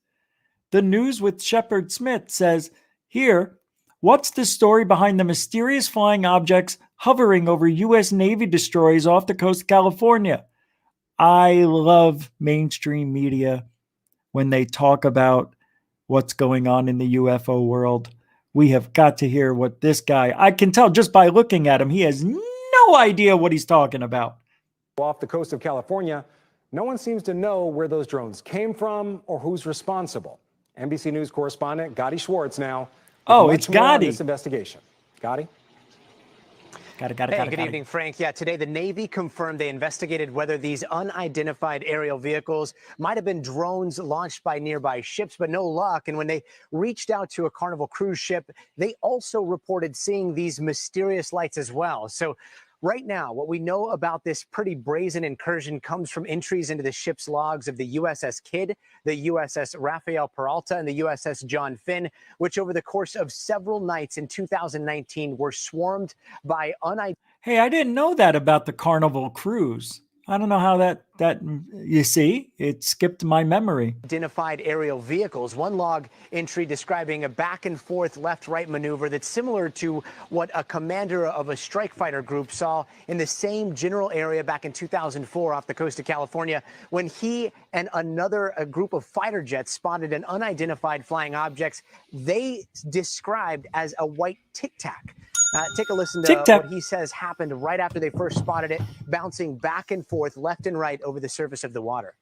The News with Shepard Smith says, here, what's the story behind the mysterious flying objects hovering over U.S. Navy destroyers off the coast of California? I love mainstream media when they talk about what's going on in the UFO world. We have got to hear what this guy, I can tell just by looking at him, he has no idea what he's talking about. Off the coast of California, no one seems to know where those drones came from or who's responsible. NBC News correspondent Gotti Schwartz now. Oh, it's Gotti. This investigation. Gotti? Good evening, Frank. Yeah, today the Navy confirmed they investigated whether these unidentified aerial vehicles might have been drones launched by nearby ships, but no luck. And when they reached out to a Carnival cruise ship, they also reported seeing these mysterious lights as well. So right now, what we know about this pretty brazen incursion comes from entries into the ship's logs of the USS Kidd, the USS Rafael Peralta, and the USS John Finn, which over the course of several nights in 2019 were swarmed by unidentified. Hey, I didn't know that about the Carnival cruise. I don't know how that you see, it skipped my memory. Identified aerial vehicles. One log entry describing a back and forth left-right maneuver that's similar to what a commander of a strike fighter group saw in the same general area back in 2004 off the coast of California when he and a group of fighter jets spotted an unidentified flying objects they described as a white Tic Tac. Take a listen to what he says happened right after they first spotted it, bouncing back and forth, left and right over the surface of the water.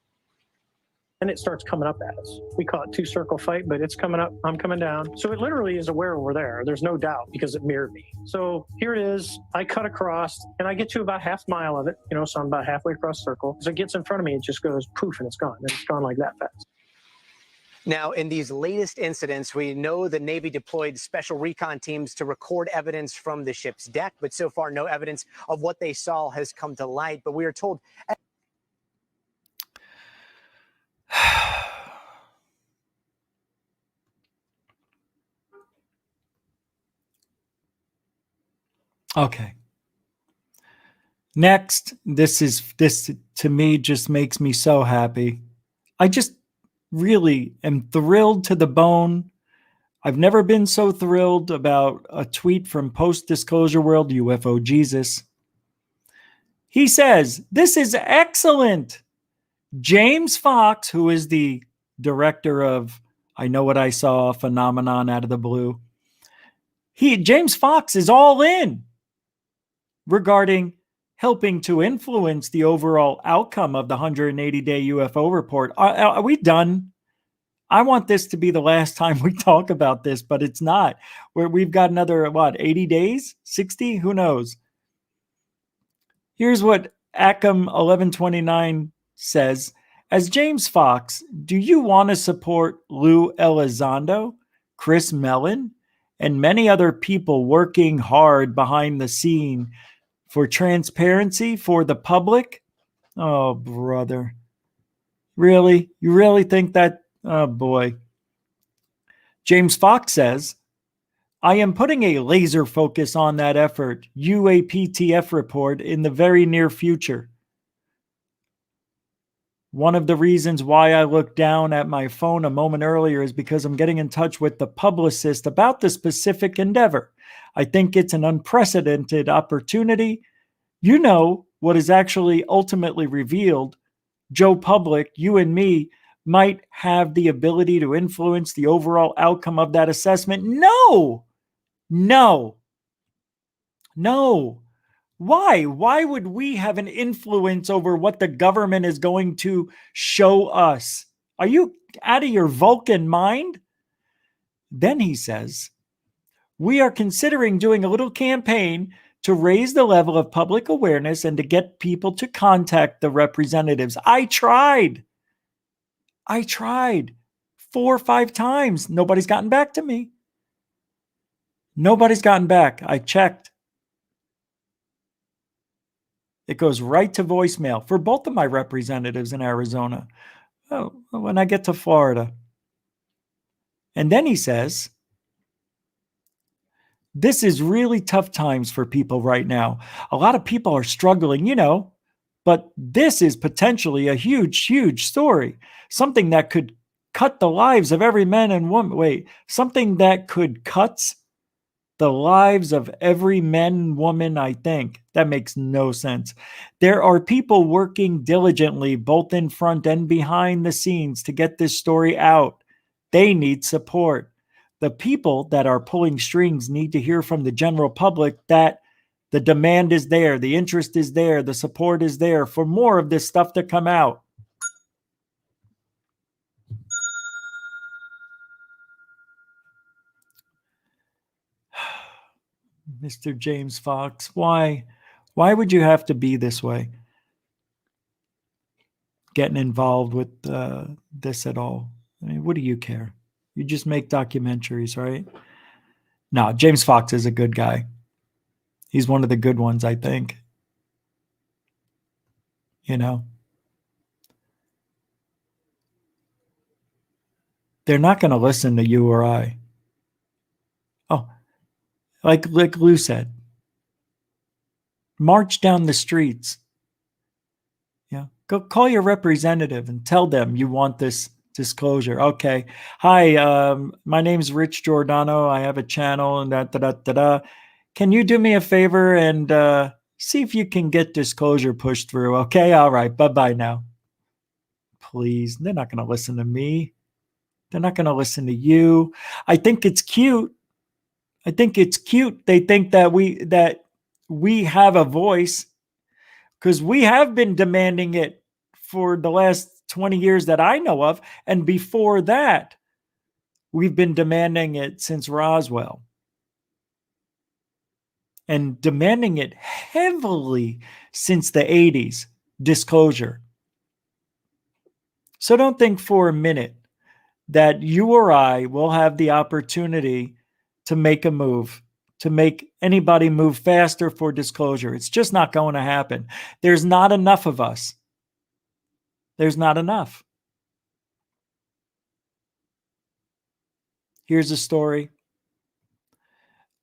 And it starts coming up at us. We call it two-circle fight, but it's coming up, I'm coming down. So it literally is aware we're there. There's no doubt because it mirrored me. So here it is. I cut across, and I get to about half mile of it, so I'm about halfway across the circle. As it gets in front of me, it just goes poof, and it's gone. And it's gone like that fast. Now, in these latest incidents, we know the Navy deployed special recon teams to record evidence from the ship's deck, but so far no evidence of what they saw has come to light. But we are told... Okay. Next, this to me just makes me so happy. I just really am thrilled to the bone. I've never been so thrilled about a tweet from Post-Disclosure World UFO Jesus. He says, "This is excellent." James Fox, who is the director of I Know What I Saw, Phenomenon Out of the Blue, James Fox is all in regarding helping to influence the overall outcome of the 180-day UFO report. Are we done? I want this to be the last time we talk about this, but it's not. We've got another, 80 days? 60? Who knows? Here's what ACM 1129 says. As James Fox, do you want to support Lou Elizondo, Chris Mellon, and many other people working hard behind the scene for transparency for the public? Oh, brother. Really? You really think that? Oh, boy. James Fox says, I am putting a laser focus on that effort, UAPTF report, in the very near future. One of the reasons why I looked down at my phone a moment earlier is because I'm getting in touch with the publicist about the specific endeavor. I think it's an unprecedented opportunity. You know what is actually ultimately revealed. Joe Public, you and me, might have the ability to influence the overall outcome of that assessment. No. Why? Why would we have an influence over what the government is going to show us? Are you out of your Vulcan mind? Then he says, we are considering doing a little campaign to raise the level of public awareness and to get people to contact the representatives. I tried 4 or 5 times. Nobody's gotten back to me. Nobody's gotten back. I checked. It goes right to voicemail for both of my representatives in Arizona. Oh, when I get to Florida. And then he says, this is really tough times for people right now. A lot of people are struggling, but this is potentially a huge, huge story. Something that could cut the lives of every man and woman. Something that could cut the lives of every man and woman, I think. That makes no sense. There are people working diligently, both in front and behind the scenes, to get this story out. They need support. The people that are pulling strings need to hear from the general public that the demand is there, the interest is there, the support is there for more of this stuff to come out. Mr. James Fox, why would you have to be this way? Getting involved with this at all? I mean, what do you care? You just make documentaries, right? No, James Fox is a good guy. He's one of the good ones, I think. They're not going to listen to you or I. Oh, like Lou said, march down the streets. Yeah, go call your representative and tell them you want this disclosure. Okay. Hi, my name's Rich Giordano. I have a channel and Can you do me a favor and see if you can get disclosure pushed through? Okay. All right. Bye-bye now. Please. They're not going to listen to me. They're not going to listen to you. I think it's cute. They think that we have a voice because we have been demanding it for the last 20 years that I know of. And before that, we've been demanding it since Roswell. And demanding it heavily since the 80s, disclosure. So don't think for a minute that you or I will have the opportunity to make a move, to make anybody move faster for disclosure. It's just not going to happen. There's not enough of us. There's not enough. Here's a story.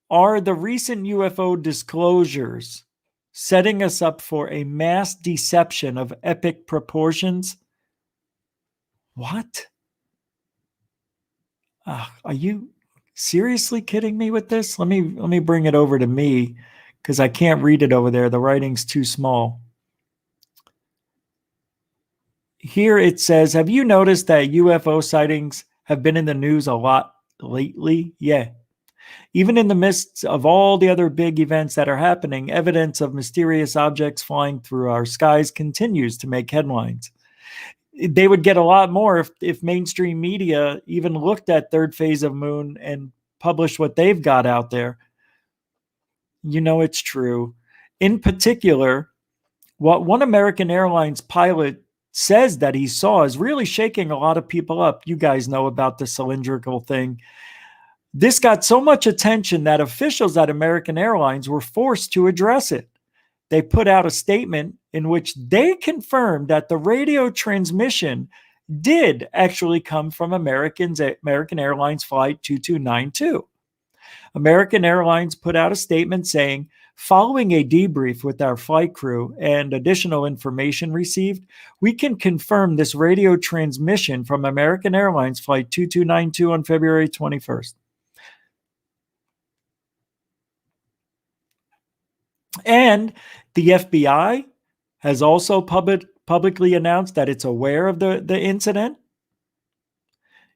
Are the recent UFO disclosures setting us up for a mass deception of epic proportions? What? Are you seriously kidding me with this? Let me bring it over to me because I can't read it over there. The writing's too small. Here it says, have you noticed that UFO sightings have been in the news a lot lately? Yeah. Even in the midst of all the other big events that are happening, evidence of mysterious objects flying through our skies continues to make headlines. They would get a lot more if mainstream media even looked at third phase of moon and published what they've got out there. It's true. In particular, what one American Airlines pilot says that he saw is really shaking a lot of people up. You guys know about the cylindrical thing. This got so much attention that officials at American Airlines were forced to address it. They put out a statement in which they confirmed that the radio transmission did actually come from American Airlines Flight 2292. American Airlines put out a statement saying, following a debrief with our flight crew and additional information received, we can confirm this radio transmission from American Airlines Flight 2292 on February 21st. And the FBI has also publicly announced that it's aware of the incident.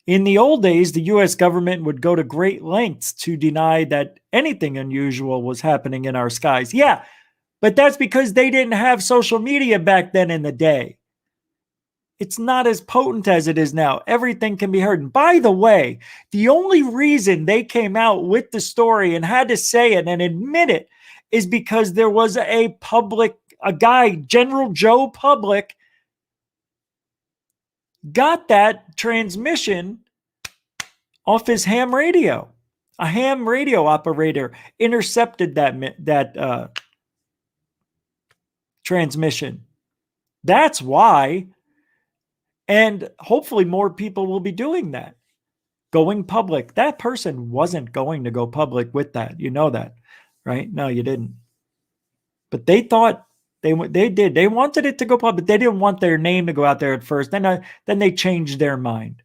In the old days, the U.S. government would go to great lengths to deny that anything unusual was happening in our skies. Yeah, But that's because they didn't have social media back then in the day. It's not as potent as it is now. Everything can be heard. And by the way, the only reason they came out with the story and had to say it and admit it is because there was a guy, General Joe Public, got that transmission off his ham radio. A ham radio operator intercepted that transmission. That's why. And hopefully more people will be doing that. Going public. That person wasn't going to go public with that. You know that, right? No, you didn't. But they thought they did. They wanted it to go public. They didn't want their name to go out there at first. Then they changed their mind.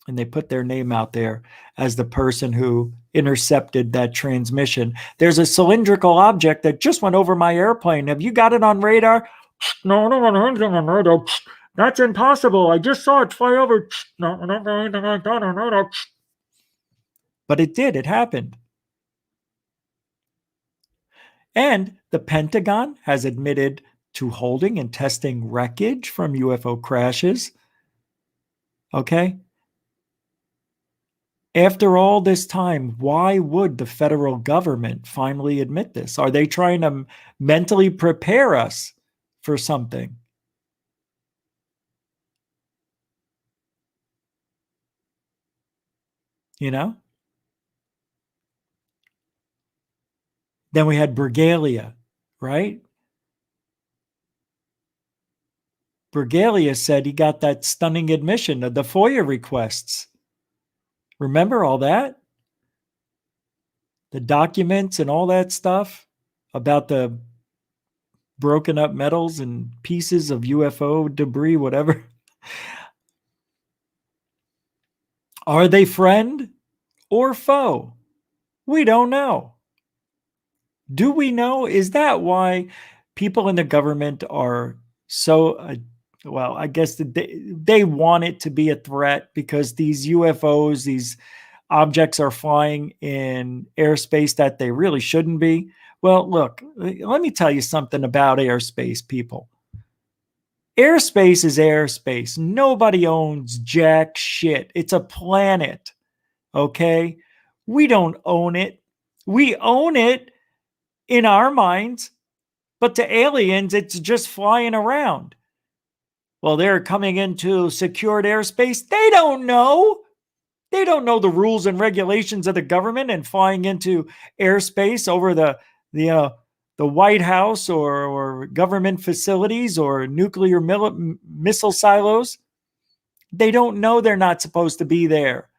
And they put their name out there as the person who intercepted that transmission. There's a cylindrical object that just went over my airplane. Have you got it on radar? No, no one has it on radar. That's impossible. I just saw it fly over. But it did. It happened. And the Pentagon has admitted to holding and testing wreckage from UFO crashes. Okay? After all this time, why would the federal government finally admit this? Are they trying to mentally prepare us for something? You know? Then we had Bergalia, right? Bergalia said he got that stunning admission of the FOIA requests. Remember all that? The documents and all that stuff about the broken up metals and pieces of UFO debris, whatever. Are they friend or foe? We don't know. Do we know? Is that why people in the government are so, well, I guess they want it to be a threat because these UFOs, these objects are flying in airspace that they really shouldn't be? Well, look, let me tell you something about airspace, people. Airspace is airspace. Nobody owns jack shit. It's a planet, okay? We don't own it. We own it in our minds, but to aliens, it's just flying around. Well, they're coming into secured airspace. They don't know. They don't know the rules and regulations of the government and flying into airspace over the White House or government facilities or nuclear missile silos. They don't know they're not supposed to be there.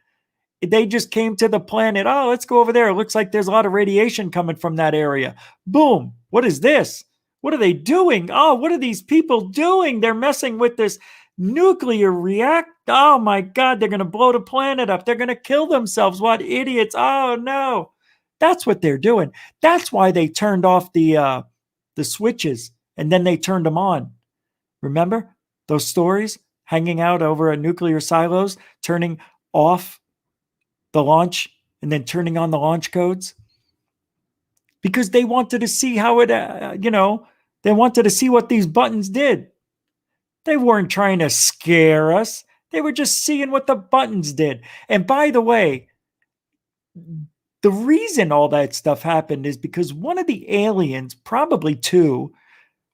They just came to the planet. Oh, let's go over there. It looks like there's a lot of radiation coming from that area. Boom. What is this? What are they doing? Oh, what are these people doing? They're messing with this nuclear reactor. Oh my God, they're going to blow the planet up. They're going to kill themselves. What idiots. Oh no. That's what they're doing. That's why they turned off the switches and then they turned them on. Remember those stories hanging out over at nuclear silos, turning off the launch and then turning on the launch codes? Because they wanted to see how it, they wanted to see what these buttons did. They weren't trying to scare us. They were just seeing what the buttons did. And by the way, the reason all that stuff happened is because one of the aliens, probably two,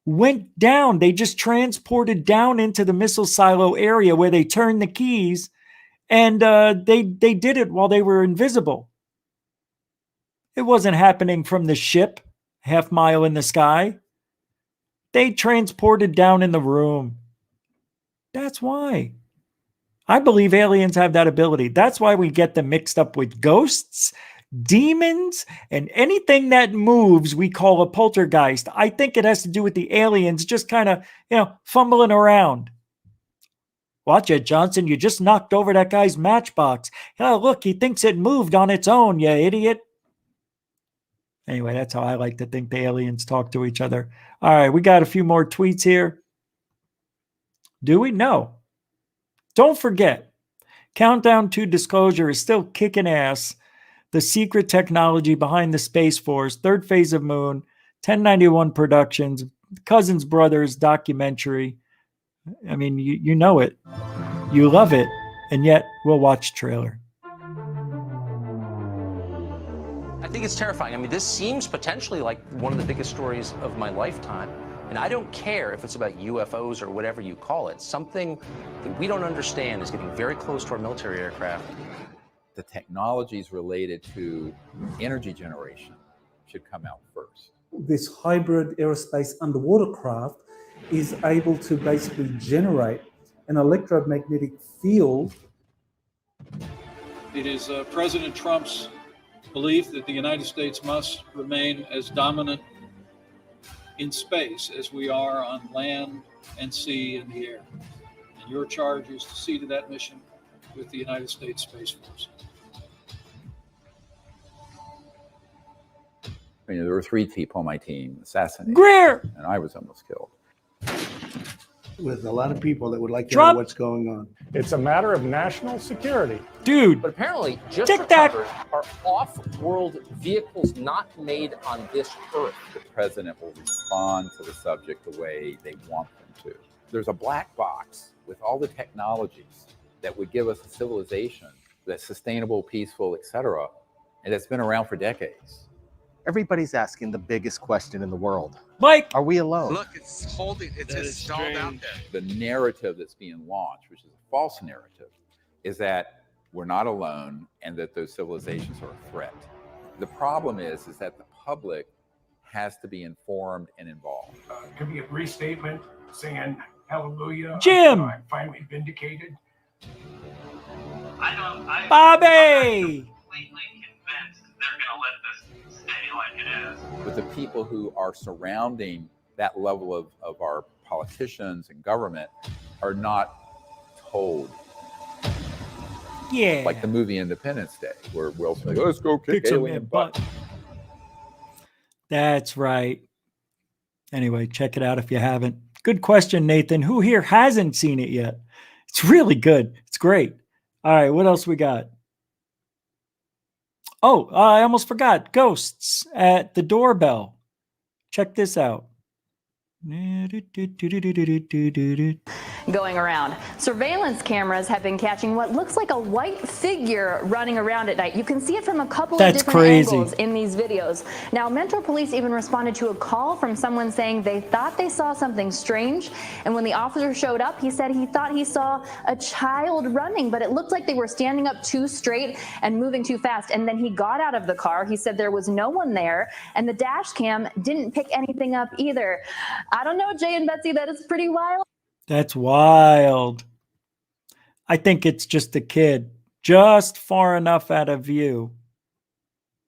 went down. They just transported down into the missile silo area where they turned the keys, and they did it while they were invisible. It wasn't happening from the ship, half mile in the sky. They transported down in the room. That's why. I believe aliens have that ability. That's why we get them mixed up with ghosts, demons, and anything that moves we call a poltergeist. I think it has to do with the aliens just kind of, fumbling around. Watch it, Johnson. You just knocked over that guy's matchbox. Oh, look, he thinks it moved on its own, you idiot. Anyway, that's how I like to think the aliens talk to each other. All right, we got a few more tweets here. Do we? No. Don't forget, Countdown to Disclosure is still kicking ass. The secret technology behind the Space Force, third phase of Moon, 1091 Productions, Cousins Brothers documentary. I mean, you know it. You love it. And yet we'll watch trailer. I think it's terrifying. I mean, this seems potentially like one of the biggest stories of my lifetime. And I don't care if it's about UFOs or whatever you call it. Something that we don't understand is getting very close to our military aircraft. The technologies related to energy generation should come out first. This hybrid aerospace underwater craft is able to basically generate an electromagnetic field. It is President Trump's belief that the United States must remain as dominant in space as we are on land and sea and the air. And your charge is to see to that mission with the United States Space Force. You know, there were 3 people on my team assassinated. Greer! And I was almost killed. With a lot of people that would like to Trump. know what's going on. It's a matter of national security. Dude. But apparently, just Tic Tac. recovered are off-world vehicles not made on this Earth. The president will respond to the subject the way they want them to. There's a black box with all the technologies that would give us a civilization that's sustainable, peaceful, etc., and that's been around for decades. Everybody's asking the biggest question in the world. Mike, are we alone? Look, it's holding, it's installed out there. The narrative that's being launched, which is a false narrative, is that we're not alone and that those civilizations are a threat. The problem is that the public has to be informed and involved. Could be a brief statement saying hallelujah. Jim! I'm finally vindicated. Bobby! They're going to let this stay like it is. But the people who are surrounding that level of our politicians and government are not told. Yeah. Like the movie Independence Day, where Will Smith goes, let's go kick some alien butt. That's right. Anyway, check it out if you haven't. Good question, Nathan. Who here hasn't seen it yet? It's really good. It's great. All right, what else we got? Oh, I almost forgot. Ghosts at the doorbell. Check this out. Going around. Surveillance cameras have been catching what looks like a white figure running around at night. You can see it from a couple of different angles in these videos. Now, Mentor Police even responded to a call from someone saying they thought they saw something strange. And when the officer showed up, he said he thought he saw a child running, but it looked like they were standing up too straight and moving too fast. And then he got out of the car. He said there was no one there, and the dash cam didn't pick anything up either. I don't know, Jay and Betsy, that is pretty wild. That's wild. I think it's just a kid, just far enough out of view.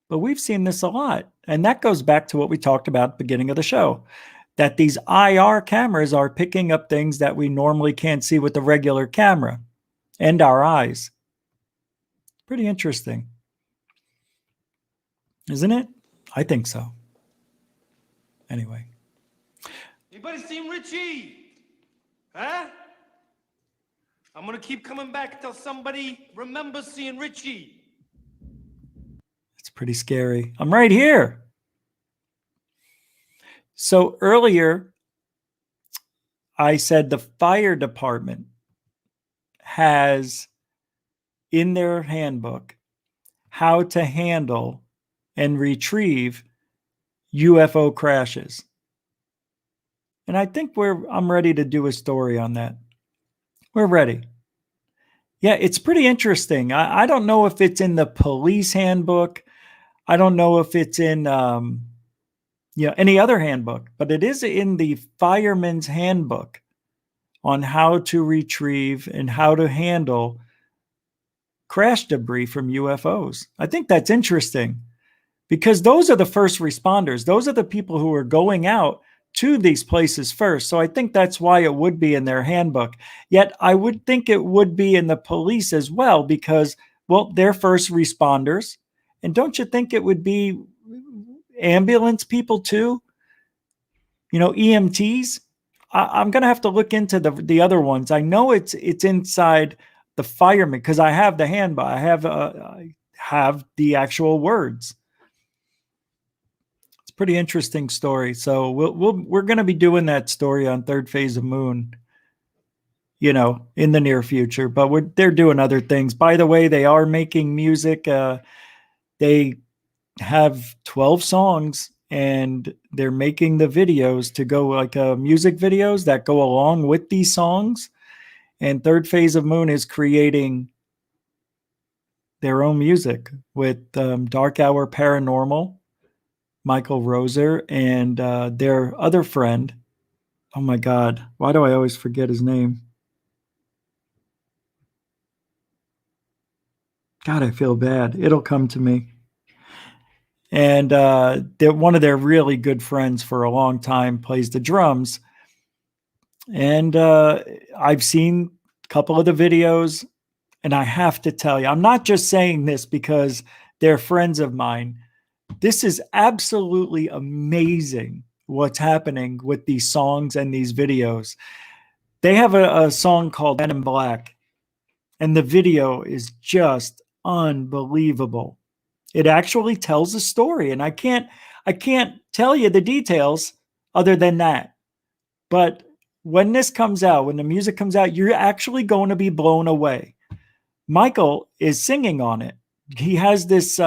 But we've seen this a lot. And that goes back to what we talked about at the beginning of the show, that these IR cameras are picking up things that we normally can't see with the regular camera and our eyes. Pretty interesting. Isn't it? I think so. Anyway. Anybody seen Richie? Huh? I'm gonna keep coming back until somebody remembers seeing Richie. It's pretty scary. I'm right here. So earlier, I said the fire department has in their handbook how to handle and retrieve UFO crashes. And I think I'm ready to do a story on that. We're ready. Yeah, it's pretty interesting. I don't know if it's in the police handbook. I don't know if it's in any other handbook, but it is in the fireman's handbook on how to retrieve and how to handle crash debris from UFOs. I think that's interesting because those are the first responders. Those are the people who are going out to these places first. So I think that's why it would be in their handbook. Yet I would think it would be in the police as well because, well, they're first responders. And don't you think it would be ambulance people too? You know, EMTs? I'm going to have to look into the other ones. I know it's inside the fireman because I have the handbook. I have the actual words. It's pretty interesting story. So we're going to be doing that story on Third Phase of Moon, you know, in the near future. But they're doing other things. By the way, they are making music. They have 12 songs, and they're making the videos to go like music videos that go along with these songs. And Third Phase of Moon is creating their own music with Dark Hour Paranormal, Michael Roser, and their other friend. Oh my God, why do I always forget his name? God, I feel bad. It'll come to me. And they're one of their really good friends for a long time, plays the drums. And I've seen a couple of the videos, and I have to tell you, I'm not just saying this because they're friends of mine. This is absolutely amazing what's happening with these songs and these videos. They have a song called Men in Black, and the video is just unbelievable. It actually tells a story, and I can't tell you the details other than that. But when this comes out, when the music comes out, you're actually going to be blown away. Michael is singing on it. He has this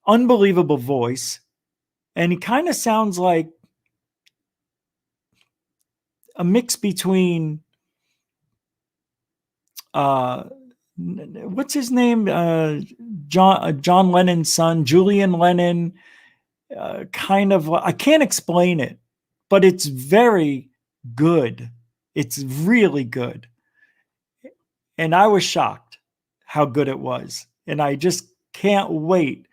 unbelievable voice, and he kind of sounds like a mix between what's his name? John Lennon's son, Julian Lennon. Kind of, I can't explain it, but it's very good. It's really good. And I was shocked how good it was. And I just can't wait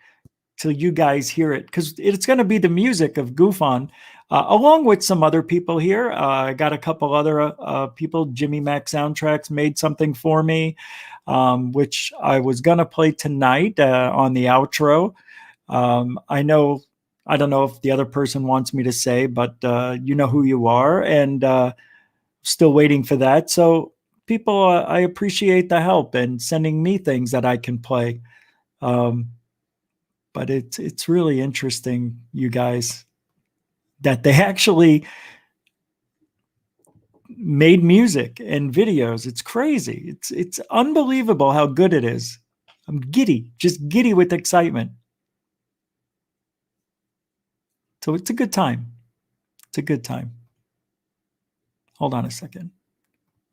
till you guys hear it, because it's going to be the music of GUFON, along with some other people here. I got a couple other people. Jimmy Mac Soundtracks made something for me, which I was going to play tonight on the outro. I don't know if the other person wants me to say, but you know who you are, and still waiting for that. So people, I appreciate the help and sending me things that I can play. But it's really interesting, you guys, that they actually made music and videos. It's crazy. It's unbelievable how good it is. I'm giddy, just giddy with excitement. So it's a good time. It's a good time. Hold on a second.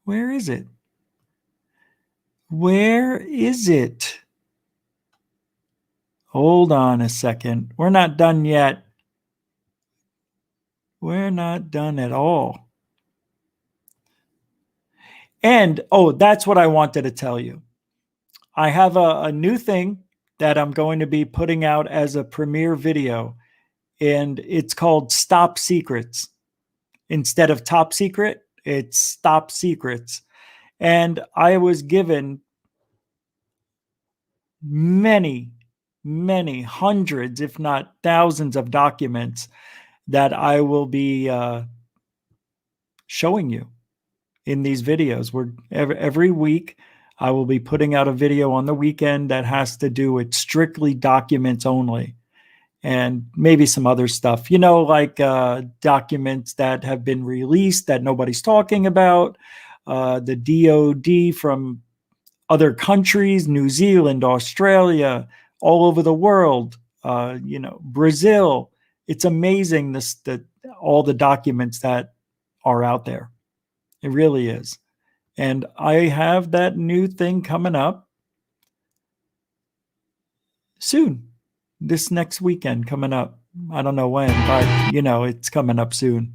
Where is it? Where is it? Hold on a second. We're not done yet. We're not done at all. And, oh, that's what I wanted to tell you. I have a new thing that I'm going to be putting out as a premiere video, and it's called Stop Secrets. Instead of Top Secret, it's Stop Secrets. And I was given many hundreds, if not thousands of documents that I will be showing you in these videos. Every week I will be putting out a video on the weekend that has to do with strictly documents only, and maybe some other stuff, you know, like documents that have been released that nobody's talking about, the DOD from other countries, New Zealand, Australia, all over the world, you know, Brazil. It's amazing all the documents that are out there. It really is. And I have that new thing coming up soon. This next weekend coming up. I don't know when, but you know, it's coming up soon.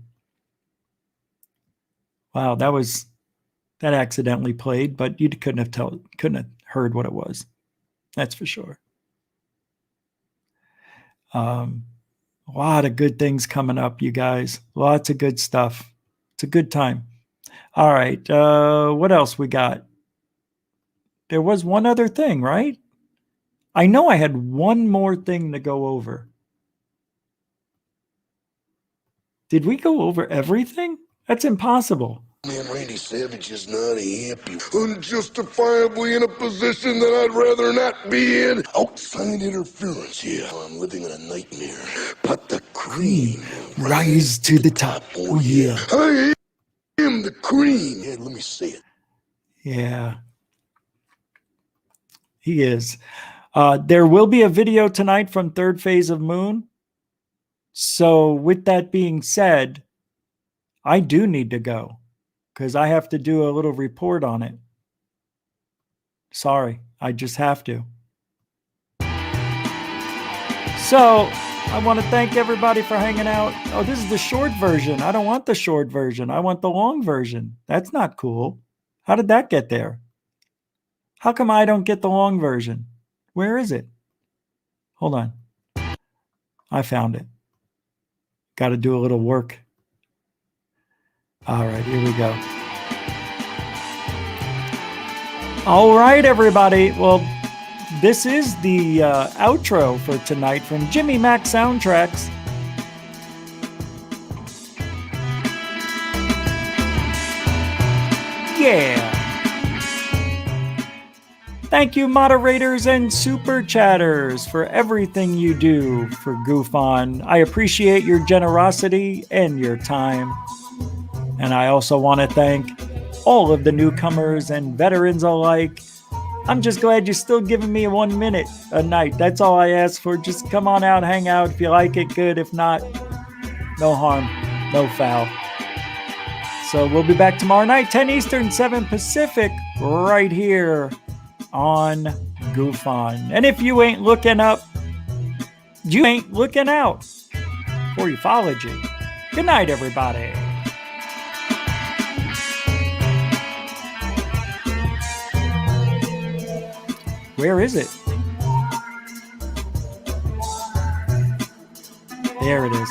Wow, that accidentally played, but you couldn't have heard what it was. That's for sure. A lot of good things coming up, you guys. Lots of good stuff. It's a good time. All right. What else we got? There was one other thing, right? I know I had one more thing to go over. Did we go over everything? That's impossible. Man, Randy Savage is not a hippie. Unjustifiably in a position that I'd rather not be in. Outside interference, yeah. I'm living in a nightmare. But the cream rise to the top. Oh, yeah. I am the cream. Yeah, let me say it. Yeah. He is. There will be a video tonight from Third Phase of Moon. So with that being said, I do need to go because I have to do a little report on it. Sorry, I just have to. So I want to thank everybody for hanging out. Oh, this is the short version. I don't want the short version. I want the long version. That's not cool. How did that get there? How come I don't get the long version? Where is it? Hold on. I found it. Got to do a little work. All right, here we go. All right, everybody. Well, this is the outro for tonight from Jimmy Mac Soundtracks. Yeah. Thank you, moderators and super chatters, for everything you do for GUFON. I appreciate your generosity and your time. And I also want to thank all of the newcomers and veterans alike. I'm just glad you're still giving me 1 minute a night. That's all I ask for. Just come on out, hang out. If you like it, good. If not, no harm, no foul. So we'll be back tomorrow night, 10 Eastern, 7 Pacific, right here on GUFON. And if you ain't looking up, you ain't looking out for ufology. Good night, everybody. Where is it? There it is.